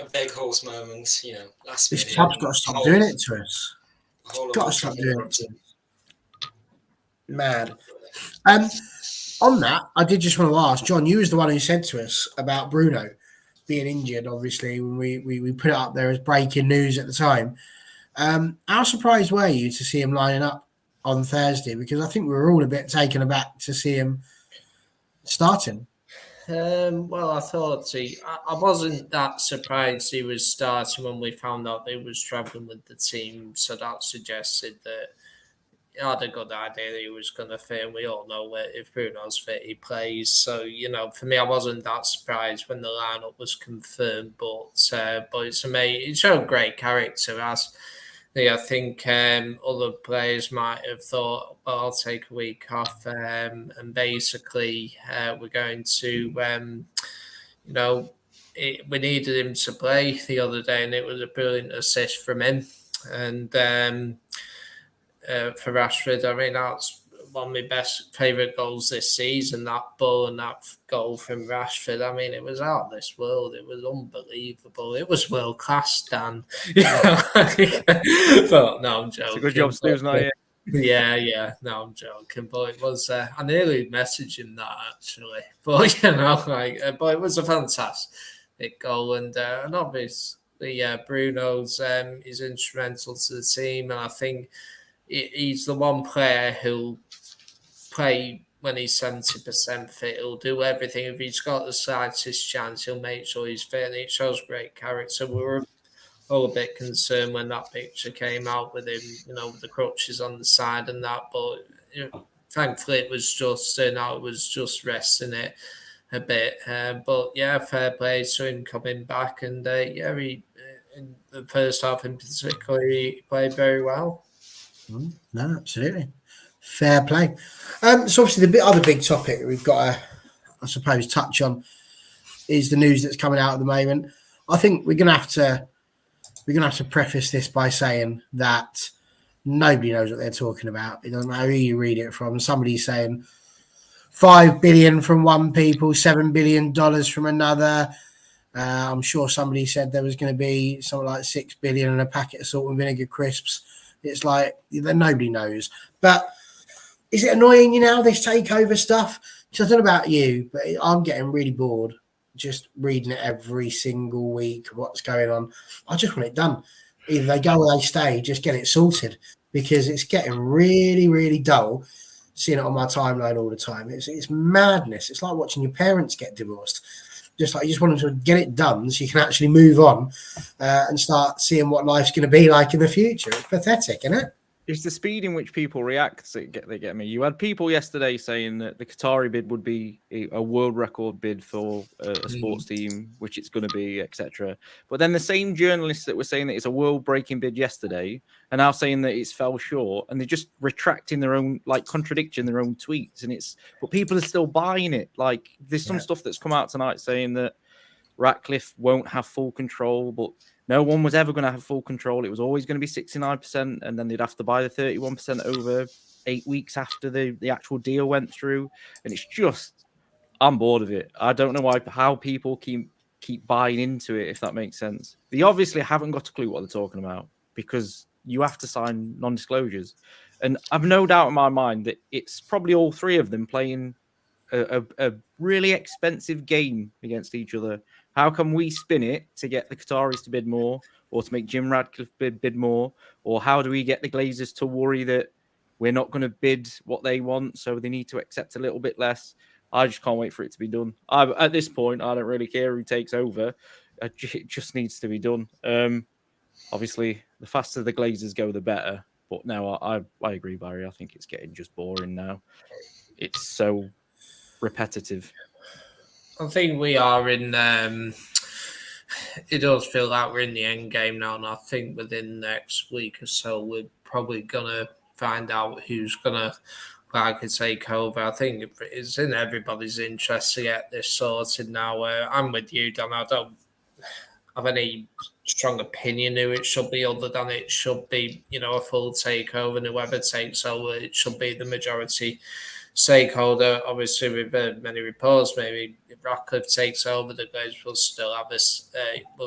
A Beghorst moment, last minute. This club's got to stop doing it to us. Got to stop doing it to us. Mad. On that, I did just want to ask, John, you was the one who said to us about Bruno being injured, obviously, when we put it up there as breaking news at the time. How surprised were you to see him lining up on Thursday? Because I think we were all a bit taken aback to see him starting. Well, I thought I wasn't that surprised he was starting when we found out he was travelling with the team. So that suggested that he had a good idea that he was going to fit. And we all know that if Bruno's fit, he plays. So, for me, I wasn't that surprised when the lineup was confirmed. But it's amazing. It showed great character. I think other players might have thought, well, I'll take a week off and basically we're going to, we needed him to play the other day and it was a brilliant assist from him. And for Rashford, I mean, that's one of my best favourite goals this season, that ball and that goal from Rashford. I mean, it was out of this world. It was unbelievable. It was world class, Dan. But no, I'm joking. It's a good job Stu's not here. Yeah. No, I'm joking. But it was, I nearly messaged him that actually. But, but it was a fantastic goal. And obviously, Bruno's is instrumental to the team. And I think he's the one player who'll play when he's 70% fit. He'll do everything. If he's got the slightest chance, he'll make sure he's fit. And it shows great character. We were all a bit concerned when that picture came out with him, with the crutches on the side and that. But thankfully, it was just resting it a bit. But yeah, fair play to him coming back. And he in the first half in particular, he played very well. No, absolutely. Fair play. So obviously the other big topic we've got to, I suppose, touch on is the news that's coming out at the moment. I think we're gonna have to preface this by saying that nobody knows what they're talking about. It doesn't matter who you read it from. Somebody's saying $5 billion from one people, $7 billion from another. I'm sure somebody said there was going to be something like $6 billion in a packet of salt and vinegar crisps. It's like nobody knows. But is it annoying you now, this takeover stuff? Because I don't know about you, but I'm getting really bored just reading it every single week, what's going on. I just want it done. Either they go or they stay, just get it sorted, because it's getting really, really dull seeing it on my timeline all the time. It's madness. It's like watching your parents get divorced. You just want them to get it done so you can actually move on and start seeing what life's going to be like in the future. It's pathetic, isn't it? It's the speed in which people react that get me. You had people yesterday saying that the Qatari bid would be a world record bid for a sports team, which it's going to be, etc. But then the same journalists that were saying that it's a world-breaking bid yesterday are now saying that it's fell short, and they're just retracting their own, contradicting their own tweets. But people are still buying it. Like, there's some stuff that's come out tonight saying that Ratcliffe won't have full control, but no one was ever going to have full control. It was always going to be 69%, and then they'd have to buy the 31% over 8 weeks after the actual deal went through. And it's just, I'm bored of it. I don't know how people keep buying into it, if that makes sense. They obviously haven't got a clue what they're talking about, because you have to sign non-disclosures. And I've no doubt in my mind that it's probably all three of them playing a really expensive game against each other. How can we spin it to get the Qataris to bid more, or to make Jim Radcliffe bid more? Or how do we get the Glazers to worry that we're not going to bid what they want, so they need to accept a little bit less. I just can't wait for it to be done. At this point, I don't really care who takes over. It just needs to be done. Obviously, the faster the Glazers go, the better. But no, I agree, Barry. I think it's getting just boring now. It's so repetitive. I think we are in. It does feel like we're in the end game now, and I think within the next week or so, we're probably gonna find out who's gonna take over. I think it's in everybody's interest to get this sorted now. I'm with you, Dan. I don't have any strong opinion who it should be, other than it should be, a full takeover, and whoever takes over, it should be the majority stakeholder. Obviously, we've heard many reports. Maybe if Ratcliffe takes over, the Glazers will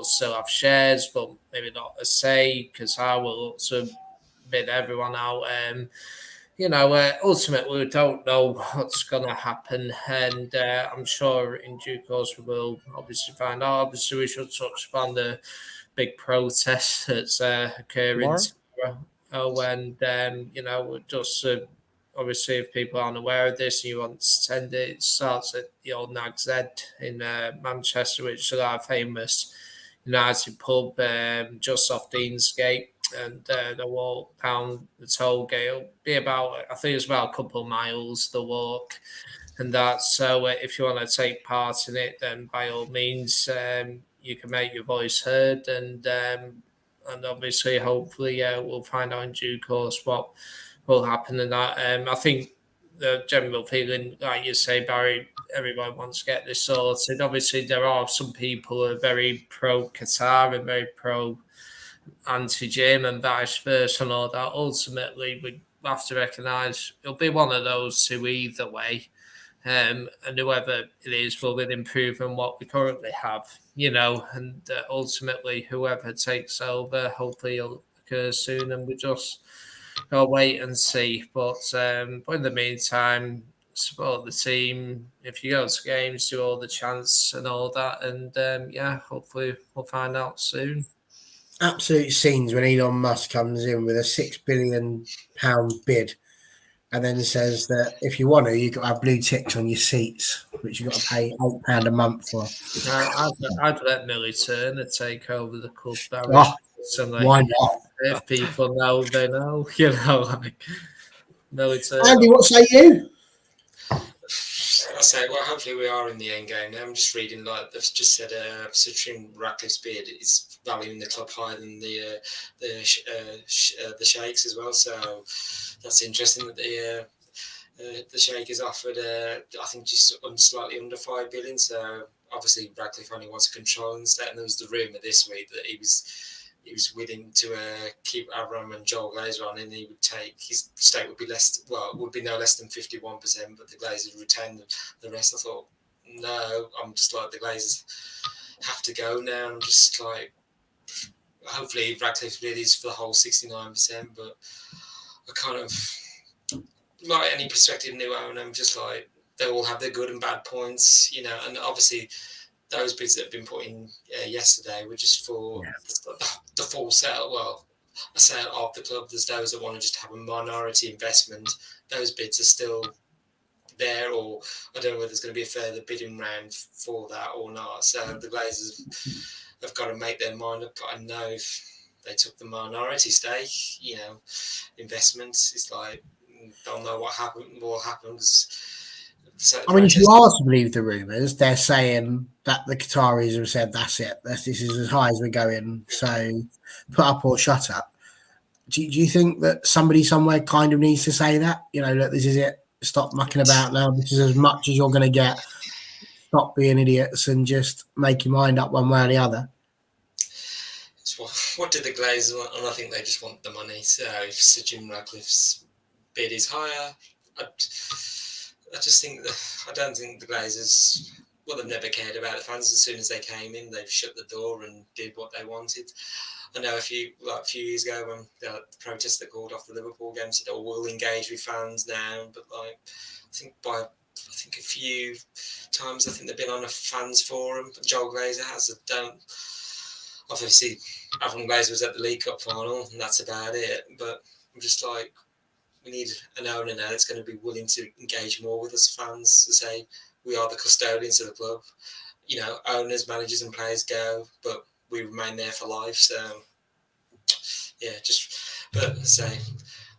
still have shares, but maybe not a say, because I will also bid everyone out. Ultimately, we don't know what's going to happen, and I'm sure in due course we will obviously find out. Obviously, we should touch upon the big protest that's occurring tomorrow. Just obviously, if people aren't aware of this and you want to attend it, it starts at the old Nag's Head in Manchester, which is our famous United pub just off Deansgate. And the walk down the toll gate will be about, I think it's about a couple of miles, the walk. And that's so if you want to take part in it, then by all means, you can make your voice heard. And obviously, hopefully, we'll find out in due course what will happen in that. I think the general feeling, like you say, Barry, everyone wants to get this sorted. Obviously, there are some people who are very pro-Qatar and very anti-Jim and vice versa and all that. Ultimately, we have to recognise it'll be one of those two either way. And whoever it is will improve on what we currently have, and ultimately whoever takes over, hopefully it'll occur soon, and we just gotta wait and see. But in the meantime, support the team. If you go to games, do all the chants and all that, and hopefully we'll find out soon. Absolute scenes when Elon Musk comes in with a £6 billion bid and then says that if you want to, you've got to have blue ticks on your seats, which you've got to pay £8 a month for. I'd let Millie Turner take over the club. Why not? If people know, they know. Like Millie Turner. Andy, what say you? I say, well, hopefully we are in the end game now. I'm just reading, like they've just said, Citroen Ratcliffe's bid is valuing the club higher than the Sheikhs as well. So that's interesting that the Sheikh is offered, I think, just slightly under $5 billion. So obviously Ratcliffe only wants to control and that. And there was the rumor this week that he was willing to keep Abraham and Joel Glazer on, and he would take his stake would be would be no less than 51%, but the Glazers would retain the rest. I thought, no, I'm just like, the Glazers have to go now. I'm just like, hopefully Radcliffe really is for the whole 69%, but I kind of, like any prospective new owner, I'm just like, they all have their good and bad points, and obviously those bids that have been put in yesterday were just for the full sale. Well, a sale of the club. There's those that want to just have a minority investment. Those bids are still there, or I don't know whether there's going to be a further bidding round for that or not. So the Glazers have got to make their mind up. I know if they took the minority stake, investments, it's like, don't know what will happen. So I mean, if you are to believe the rumours, they're saying that the Qataris have said, that's it. This is as high as we're going. So put up or shut up. Do you think that somebody somewhere kind of needs to say that? Look, this is it. Stop mucking about now. This is as much as you're going to get. Stop being idiots and just make your mind up one way or the other. So what do the Glazers want? And I think they just want the money. So if Sir Jim Ratcliffe's bid is higher, I just think I don't think the Glazers, they've never cared about the fans. As soon as they came in, they've shut the door and did what they wanted. I know a few years ago when the protest that called off the Liverpool game said, we'll engage with fans now. But I think a few times they've been on a fans forum. Joel Glazer has. Obviously, Avram Glazer was at the League Cup final, and that's about it. But I'm just like, We need an owner now that's going to be willing to engage more with us fans, to say we are the custodians of the club. You know, owners, managers and players go, but we remain there for life. So, yeah, but say,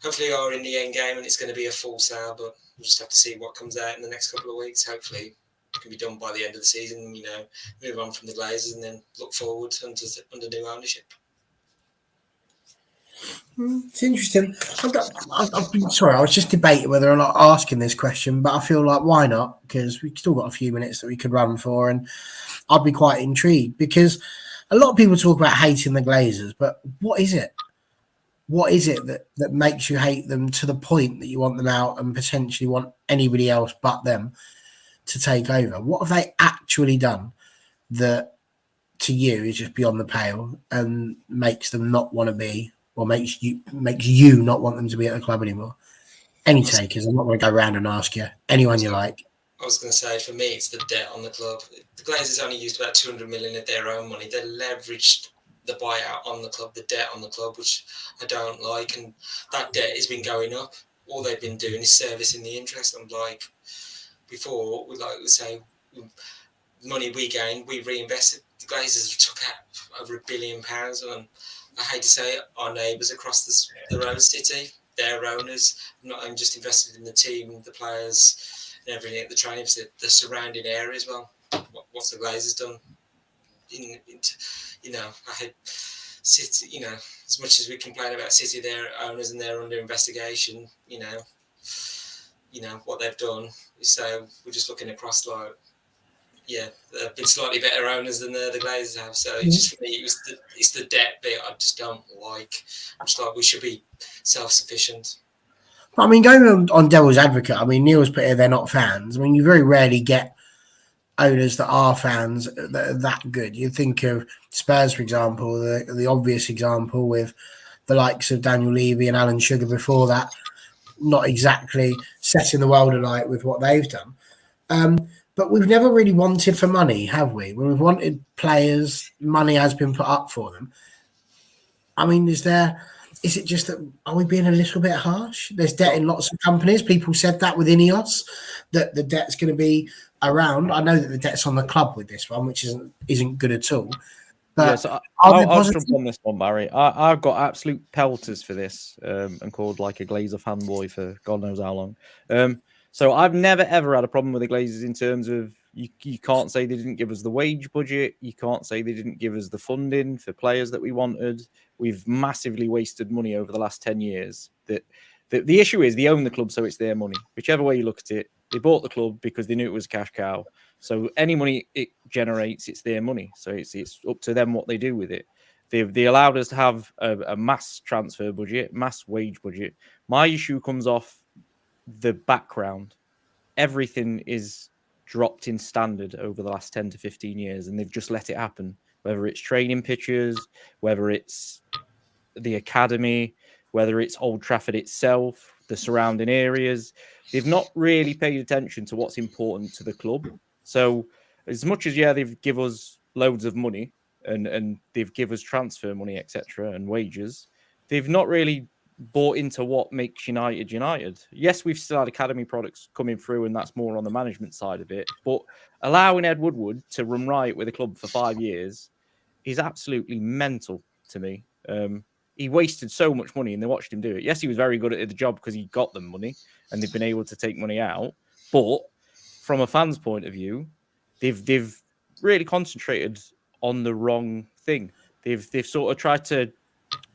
hopefully we are in the end game and it's going to be a full sale, but we'll just have to see what comes out in the next couple of weeks. Hopefully it can be done by the end of the season, you know, move on from the Glazers and then look forward under new ownership. It's interesting. I've been sorry. I was just debating whether or not asking this question, but I feel like why not? Because we've still got a few minutes that we could run for, and I'd be quite intrigued because a lot of people talk about hating the Glazers, but what is it? What is it that makes you hate them to the point that you want them out and potentially want anybody else but them to take over? What have they actually done that to you is just beyond the pale and makes them not want to be, or makes you not want them to be at the club anymore? Any takers? I'm not going to go around and ask you. Anyone you like. I was going to say, for me, it's the debt on the club. The Glazers only used about 200 million of their own money. They leveraged the buyout on the club, the debt on the club, which I don't like. And that debt has been going up. All they've been doing is servicing the interest. I'm like, before, we like to say, money we gained, we reinvested. The Glazers took out over £1 billion. And I hate to say it, our neighbours across the road city, their owners, not only just invested in the team, the players, and everything at the training facility, the surrounding area as well. What's the Glazers done? You know, I hate City. You know, as much as we complain about City, their owners, and they're under investigation. You know what they've done. So we're just looking across like, yeah, they've been slightly better owners than the Glazers have. So it's just for me, it's the debt bit I just don't like. I'm just like, we should be self-sufficient. I mean, going on devil's advocate, I mean, Neil's put here they're not fans. I mean, you very rarely get owners that are fans that are that good. You think of Spurs, for example, the obvious example with the likes of Daniel Levy and Alan Sugar before that, not exactly setting the world alight with what they've done. But we've never really wanted for money, have we? When we've wanted players, money has been put up for them. I mean, is it just that, are we being a little bit harsh? There's debt in lots of companies. People said that with Ineos, that the debt's going to be around. I know that the debt's on the club with this one, which isn't good at all. But yeah, so I'll jump on this one, Barry. I've got absolute pelters for this, and called like a Glazer fanboy for God knows how long. So I've never ever had a problem with the Glazers in terms of you can't say they didn't give us the wage budget. You can't say they didn't give us the funding for players that we wanted. We've massively wasted money over the last 10 years. The issue is they own the club, so it's their money. Whichever way you look at it, they bought the club because they knew it was a cash cow. So any money it generates, it's their money. So it's up to them what they do with it. They allowed us to have a mass transfer budget, mass wage budget. My issue comes off the background. Everything is dropped in standard over the last 10 to 15 years, and they've just let it happen. Whether it's training pitches, whether it's the academy, whether it's Old Trafford itself, the surrounding areas, they've not really paid attention to what's important to the club. So as much as, yeah, they've give us loads of money and they've give us transfer money, etc., and wages, they've not really bought into what makes United United. Yes, we've still had academy products coming through, and that's more on the management side of it. But allowing Ed Woodward to run riot with the club for 5 years is absolutely mental to me. He wasted so much money, and they watched him do it. Yes, he was very good at the job because he got them money, and they've been able to take money out. But from a fan's point of view, they've really concentrated on the wrong thing. They've sort of tried to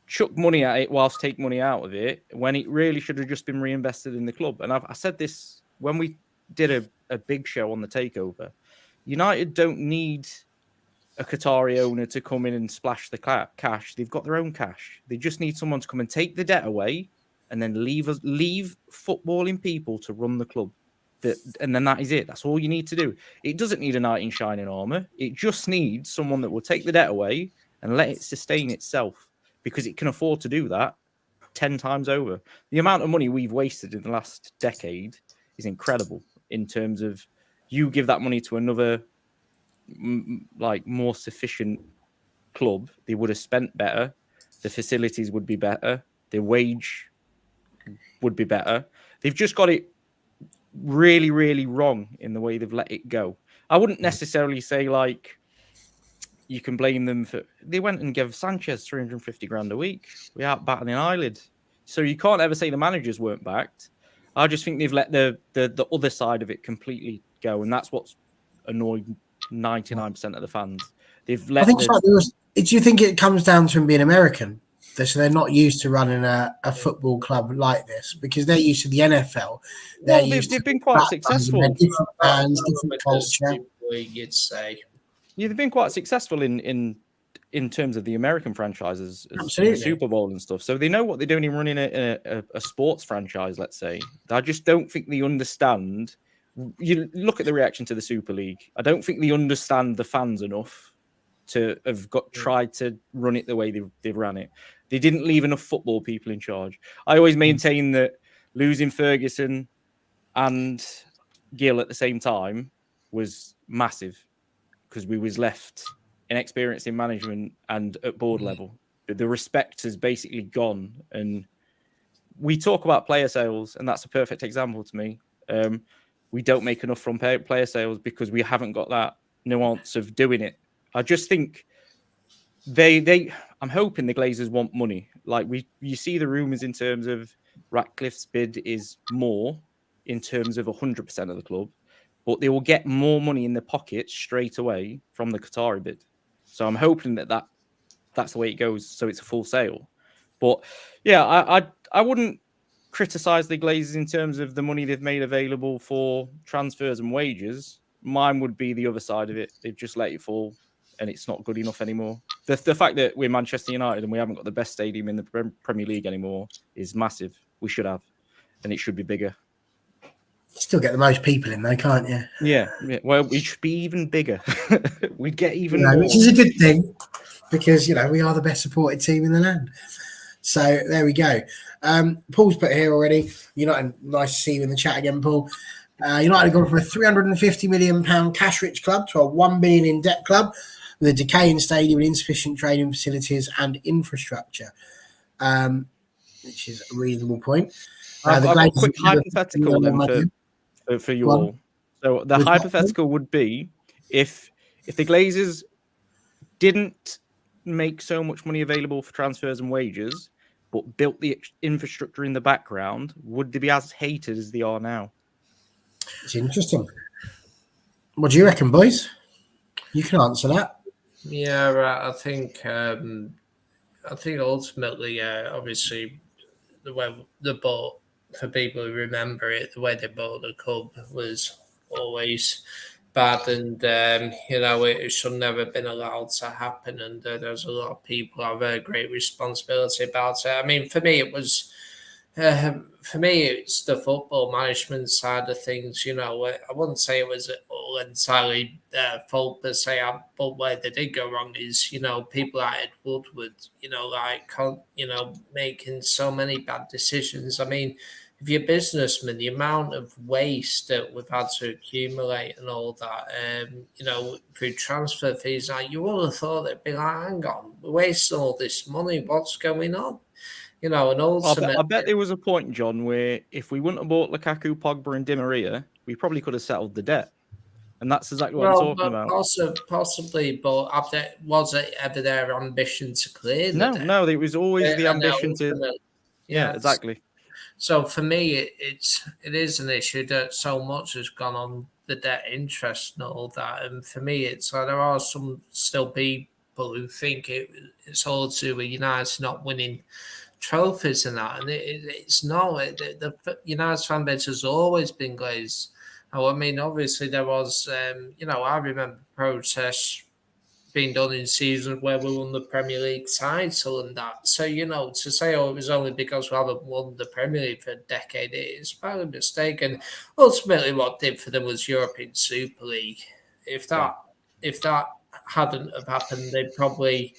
chuck money at it whilst take money out of it when it really should have just been reinvested in the club. And I said this when we did a big show on the takeover. United don't need a Qatari owner to come in and splash the cash. They've got their own cash. They just need someone to come and take the debt away and then leave footballing people to run the club. And then that is it. That's all you need to do. It doesn't need a knight in shining armor. It just needs someone that will take the debt away and let it sustain itself, because it can afford to do that 10 times over. The amount of money we've wasted in the last decade is incredible in terms of you give that money to another like more sufficient club, they would have spent better, the facilities would be better, the wage would be better. They've just got it really, really wrong in the way they've let it go. I wouldn't necessarily say like you can blame them for they went and gave Sanchez 350 grand a week without batting an eyelid. So you can't ever say the managers weren't backed. I just think they've let the other side of it completely go, and that's what's annoyed 99% of the fans. They've let. I think do you think it comes down to them being American? So they're not used to running a football club like this because they're used to the NFL. They've been quite successful. Different fans, different culture. You'd say. Yeah, they've been quite successful in terms of the American franchises, Absolutely. Super Bowl and stuff. So they know what they're doing in running a sports franchise, let's say. I just don't think they understand. You look at the reaction to the Super League. I don't think they understand the fans enough to have tried to run it the way they've ran it. They didn't leave enough football people in charge. I always maintain that losing Ferguson and Gill at the same time was massive because we was left inexperienced in management and at board level. The respect has basically gone. And we talk about player sales, and that's a perfect example to me. We don't make enough from player sales because we haven't got that nuance of doing it. I just think I'm hoping the Glazers want money. Like you see the rumours in terms of Ratcliffe's bid is more in terms of 100% of the club, but they will get more money in their pockets straight away from the Qatari bid. So I'm hoping that's the way it goes. So it's a full sale. But yeah, I wouldn't criticize the Glazers in terms of the money they've made available for transfers and wages. Mine would be the other side of it. They've just let it fall and it's not good enough anymore. The fact that we're Manchester United and we haven't got the best stadium in the Premier League anymore is massive. We should have, and it should be bigger. Still get the most people in though, can't you? Yeah. Well, we should be even bigger. We'd get even more. Which is a good thing because, we are the best supported team in the land. So there we go. Paul's put here already. United, nice to see you in the chat again, Paul. United have gone from a £350 million cash-rich club to a $1 billion in debt club with a decaying stadium and insufficient training facilities and infrastructure, which is a reasonable point. I've got a quick hypothetical then for you all. So the hypothetical would be if the Glazers didn't make so much money available for transfers and wages, but built the infrastructure in the background, would they be as hated as they are now? It's interesting. What do you reckon, boys? You can answer that. Yeah, right. I think ultimately, obviously, the way the boat, for people who remember it, the way they bought the club was always bad, and it should never have been allowed to happen. And there's a lot of people who have a great responsibility about it. I mean, for me, it was. For me, it's the football management side of things. I wouldn't say it was all entirely their fault per se, but where they did go wrong is, people like Ed Woodward, making so many bad decisions. I mean, if you're a businessman, the amount of waste that we've had to accumulate and all that, through transfer fees, you would have thought they'd be like, hang on, we're wasting all this money. What's going on? And ultimately, I bet there was a point, John, where if we wouldn't have bought Lukaku, Pogba, and Di Maria, we probably could have settled the debt. And that's exactly what I'm talking about. Possibly, but was it ever their ambition to clear the debt? No, it was always the ambition to. Yeah, exactly. So for me, it is an issue that so much has gone on the debt interest and all that. And for me, it's like there are some still people who think it's all to do with United not winning trophies and that, and it's not. The United fan base has always been glazed. I mean, obviously there was, I remember protests being done in seasons where we won the Premier League title and that. So, to say, it was only because we haven't won the Premier League for a decade, it is probably a mistake. And ultimately what did for them was European Super League. If that hadn't have happened, they'd probably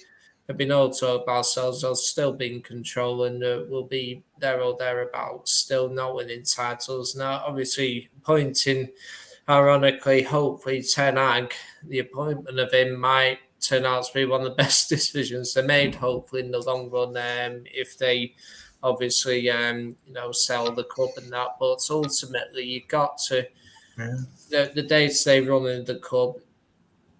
have been all talk about ourselves. They'll still be in control and will be there or thereabouts, still not winning titles. Now, obviously, ironically, hopefully, Ten Hag, the appointment of him might turn out to be one of the best decisions they made, hopefully, in the long run, if they obviously, sell the club and that. But ultimately, you've got to the day-to-day running of the club.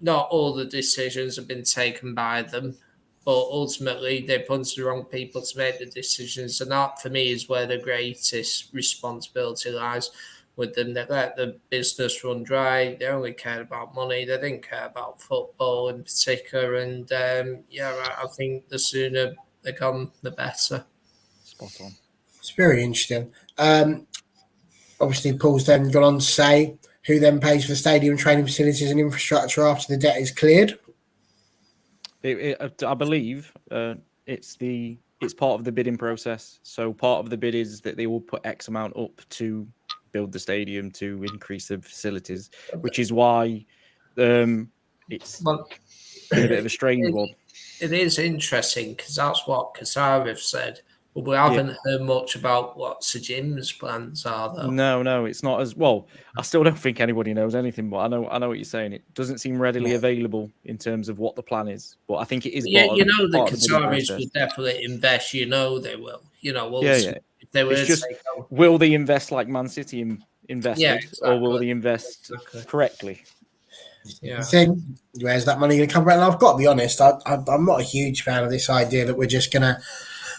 Not all the decisions have been taken by them, but ultimately they punch the wrong people to make the decisions. And that, for me, is where the greatest responsibility lies with them. They let the business run dry. They only cared about money. They didn't care about football in particular. And I think the sooner they're gone, the better. Spot on. It's very interesting. Obviously, Paul's then gone on to say who then pays for the stadium, training facilities and infrastructure after the debt is cleared. I believe it's part of the bidding process. So part of the bid is that they will put X amount up to build the stadium, to increase the facilities, which is why it's been a bit of a strange one. It is interesting because that's what Qatar have said. But we haven't heard much about what Sir Jim's plans are, though. No, it's not as well. I still don't think anybody knows anything, but I know what you're saying. It doesn't seem readily available in terms of what the plan is, but I think it is. Yeah, the Qataris will definitely invest. They will. If they were will they invest like Man City invested, or will they invest correctly? Yeah. Thing, where's that money going to come from? And I've got to be honest, I'm not a huge fan of this idea that we're just going to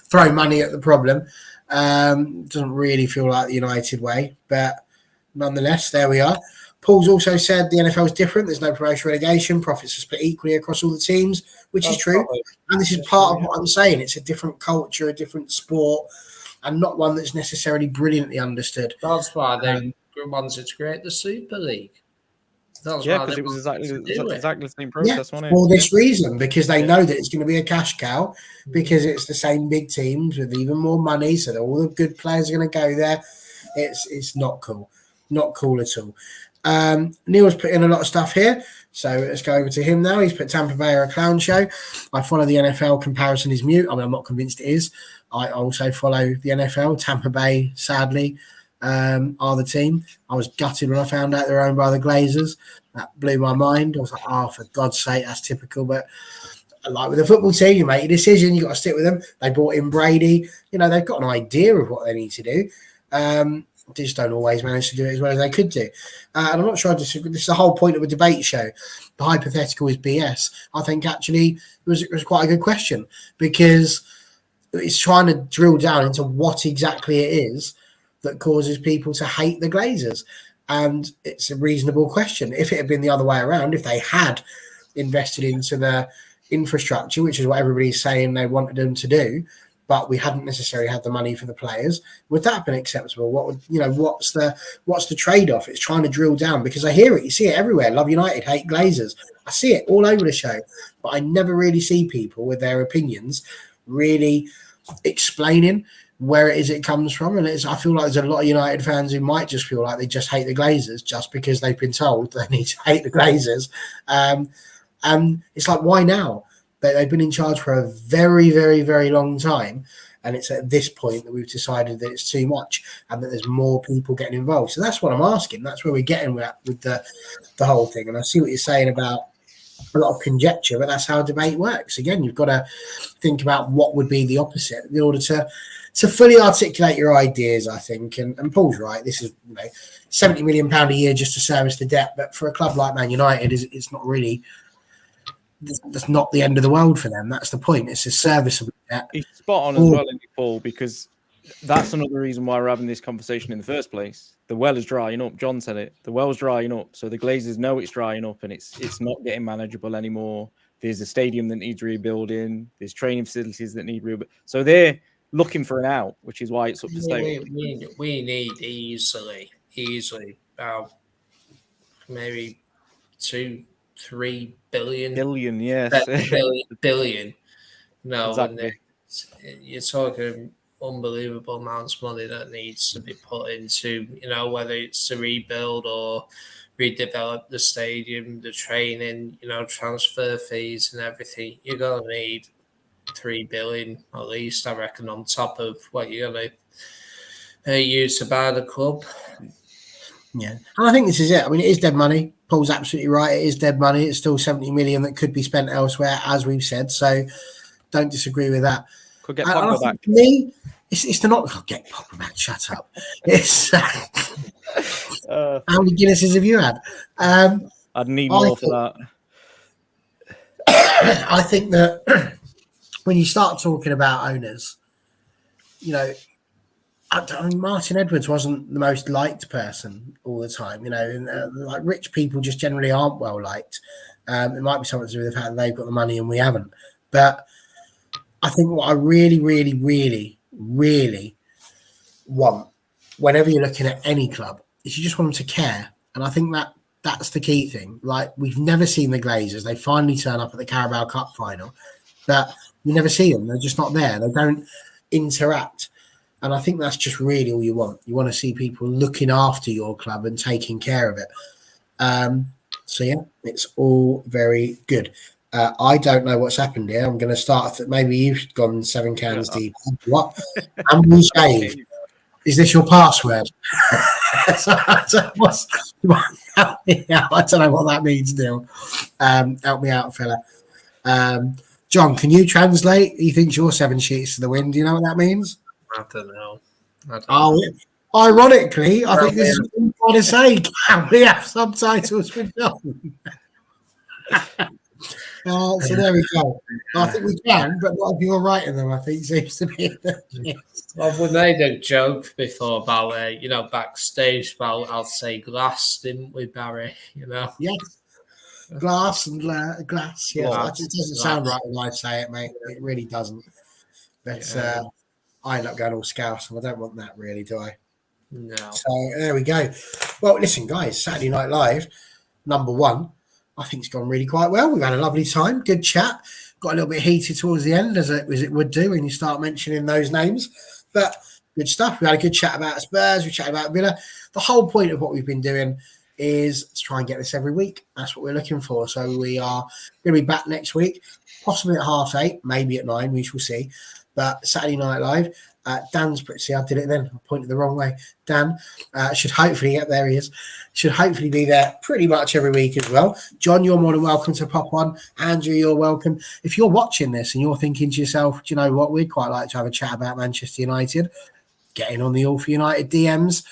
throw money at the problem. Doesn't really feel like the United way, but nonetheless, there we are. Paul's also said the NFL is different. There's no promotion relegation. Profits are split equally across all the teams, which is true. And this is part of what I'm saying. It's a different culture, a different sport, and not one that's necessarily brilliantly understood. That's why they wanted to create the Super League. Because it was exactly the same process, wasn't it? For this reason, because they know that it's going to be a cash cow, because it's the same big teams with even more money, so all the good players are going to go there. It's not cool. Not cool at all. Neil's put in a lot of stuff here, so let's go over to him now. He's put Tampa Bay are a clown show. I follow the NFL. Comparison is mute. I mean, I'm not convinced it is. I also follow the NFL. Tampa Bay, sadly, are the team. I was gutted when I found out they're owned by the Glazers. That blew my mind. I was like, for God's sake, that's typical. But like with the football team, you make a decision, you got to stick with them. They brought in Brady. They've got an idea of what they need to do. They just don't always manage to do it as well as they could do. And I'm not sure I disagree. This is the whole point of a debate show. The hypothetical is BS. I think actually it was quite a good question, because it's trying to drill down into what exactly it is that causes people to hate the Glazers. And it's a reasonable question. If it had been the other way around, if they had invested into the infrastructure, which is what everybody's saying they wanted them to do, but we hadn't necessarily had the money for the players, would that have been acceptable? What's the trade-off? It's trying to drill down, because I hear it. You see it everywhere. Love United, hate Glazers. I see it all over the show, but I never really see people with their opinions really explaining where it is it comes from. And I feel like there's a lot of United fans who might just feel like they just hate the Glazers just because they've been told they need to hate the Glazers. And it's like, why now? They've been in charge for a very, very, very long time. And it's at this point that we've decided that it's too much and that there's more people getting involved. So that's what I'm asking. That's where we're getting with the whole thing. And I see what you're saying about a lot of conjecture, but that's how a debate works. Again, you've got to think about what would be the opposite in order to fully articulate your ideas, I think. And Paul's right. This is £70 million a year just to service the debt. But for a club like Man United, it's not really... That's not the end of the world for them. That's the point. It's a serviceable debt. He's spot on as well, isn't he, Paul? Because that's another reason why we're having this conversation in the first place. The well is drying up. John said it. The well's drying up. So the Glazers know it's drying up and it's not getting manageable anymore. There's a stadium that needs rebuilding. There's training facilities that need rebuilding. So they're looking for an out, which is why it's up to state. We need easily maybe 2-3 billion. Yes. billion. No, exactly. You're talking unbelievable amounts of money that needs to be put into, whether it's to rebuild or redevelop the stadium, the training, transfer fees and everything. You're going to need 3 billion at least, I reckon, on top of what you're going to use to buy the club. Yeah, and I think this is it. I mean, it is dead money. Paul's absolutely right. It is dead money. It's still 70 million that could be spent elsewhere, as we've said. So don't disagree with that. Could get Pogba back. For me, It's the not. Oh, get proper man. Shut up. It's Uh, how many Guinnesses have you had? I'd need I more for thought- that. I think that when you start talking about owners, you know, I mean, Martin Edwards wasn't the most liked person all the time. You know, and, like rich people just generally aren't well liked. It might be something to do with the fact that they've got the money and we haven't. But I think what I really, really, really, really want, whenever you're looking at any club, is you just want them to care. And I think that that's the key thing. Like, we've never seen the Glazers. They finally turn up at the Carabao Cup final, but you never see them. They're just not there. They don't interact. And I think that's just really all you want. You want to see people looking after your club and taking care of it. So, yeah, it's all very good. I don't know what's happened here. I'm going to start. Maybe you've gone 7 cans deep. What? And we shave. Is this your password? I don't know what that means, Neil. Help me out, fella. John, can you translate? He thinks you're 7 sheets to the wind. Do you know what that means? I don't know. Ironically, I think this is what I'm trying to say. Can we have subtitles for John? So there we go. I think we can, but not if you're writing them. I think seems to be. Well, we made a joke before about backstage about I'll say glass, didn't we, Barry? Yes. Glass and glass. Yeah, Glass, it doesn't sound right when I say it, mate. It really doesn't. But I end up going all scouse, and I don't want that, really, do I? No. So there we go. Well, listen, guys, Saturday Night Live, number 1. I think it's gone really quite well. We've had a lovely time, good chat. Got a little bit heated towards the end, as it would do when you start mentioning those names. But good stuff. We had a good chat about Spurs. We chatted about Villa. The whole point of what we've been doing is to try and get this every week. That's what we're looking for. So we are going to be back next week, possibly at 8:30, maybe at 9. We shall see. But Saturday Night Live. Dan's see, I did it then. I pointed the wrong way. Dan should hopefully, there he is, should hopefully be there pretty much every week as well. John, you're more than welcome to pop on. Andrew, you're welcome. If you're watching this and you're thinking to yourself, do you know what, we'd quite like to have a chat about Manchester United, get in on the All for United DMs.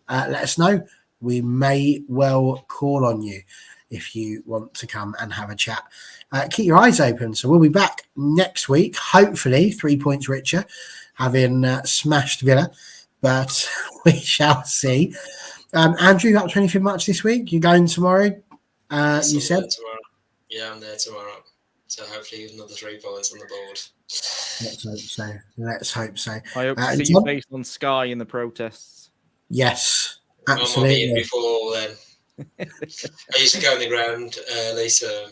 Let us know. We may well call on you if you want to come and have a chat. Keep your eyes open. So we'll be back next week, hopefully 3 points richer, having smashed Villa, but we shall see. Andrew, you up to anything much this week? You going tomorrow? You said? Tomorrow. Yeah, I'm there tomorrow. So hopefully another 3 points on the board. Let's hope so. Let's hope so. I hope to see your face on Sky in the protests. Yes, I might be in absolutely. before then. I used to go on the ground early, so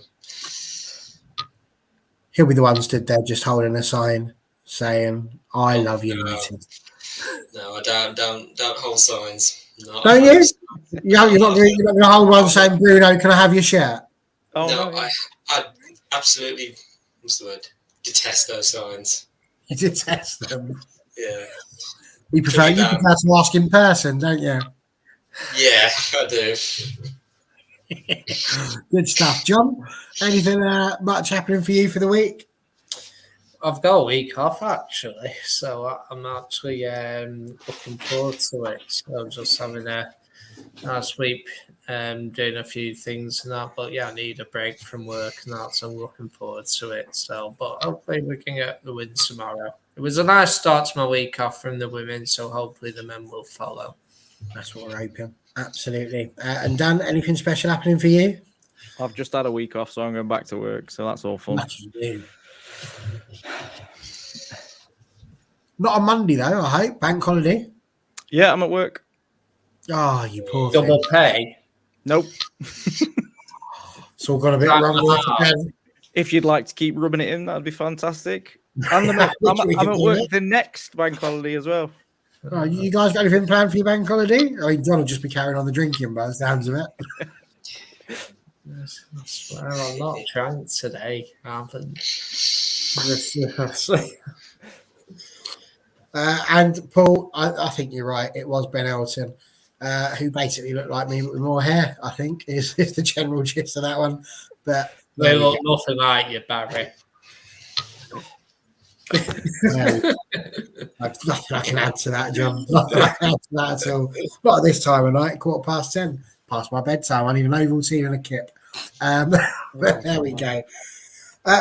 He'll be the one stood there just holding a sign saying, I love United. No, I don't hold signs. No, Don't you? You're not going to hold one saying, Bruno, can I have your shirt? Oh, no, no. I absolutely, what's the word? Detest those signs. You detest them. Yeah. You prefer to ask in person, don't you? Yeah, I do. Good stuff. John, anything much happening for you for the week? I've got a week off actually, so I'm actually looking forward to it. So I'm just having a nice week, doing a few things and that. But yeah, I need a break from work and that, so I'm looking forward to it. So, but hopefully we can get the win tomorrow. It was a nice start to my week off from the women, so hopefully the men will follow. That's what we're hoping. Absolutely. And Dan, anything special happening for you? I've just had a week off, so I'm going back to work. So that's all fun. Lucky you. Not on Monday, though, I hope. Bank holiday. Yeah, I'm at work. Oh, you poor thing. Double pay. Nope. It's all got a bit wrong with it. If you'd like to keep rubbing it in, that'd be fantastic. And I'm at work the next bank holiday as well. Oh, you guys got anything planned for your bank holiday? I mean, John will just be carrying on the drinking by the sounds of it. Yes, I swear I'm not drunk today. I haven't. And Paul, I think you're right. It was Ben Elton, who basically looked like me with more hair, I think, is the general gist of that one. But they look nothing like you, Barry. Nothing I can add to that, John. Nothing I can add to that at all. Not at this time of night, 10:15. Past my bedtime. I need an Ovaltine and a kip. But there we go.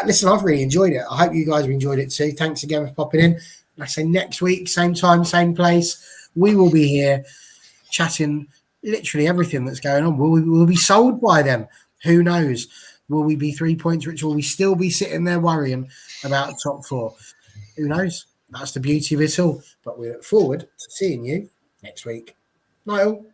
Listen, I've really enjoyed it. I hope you guys have enjoyed it too. Thanks again for popping in. Like I say, next week, same time, same place, we will be here chatting literally everything that's going on. Will we be sold by them? Who knows? Will we be 3 points rich? Will we still be sitting there worrying about top 4? Who knows? That's the beauty of it all. But we look forward to seeing you next week. Night all.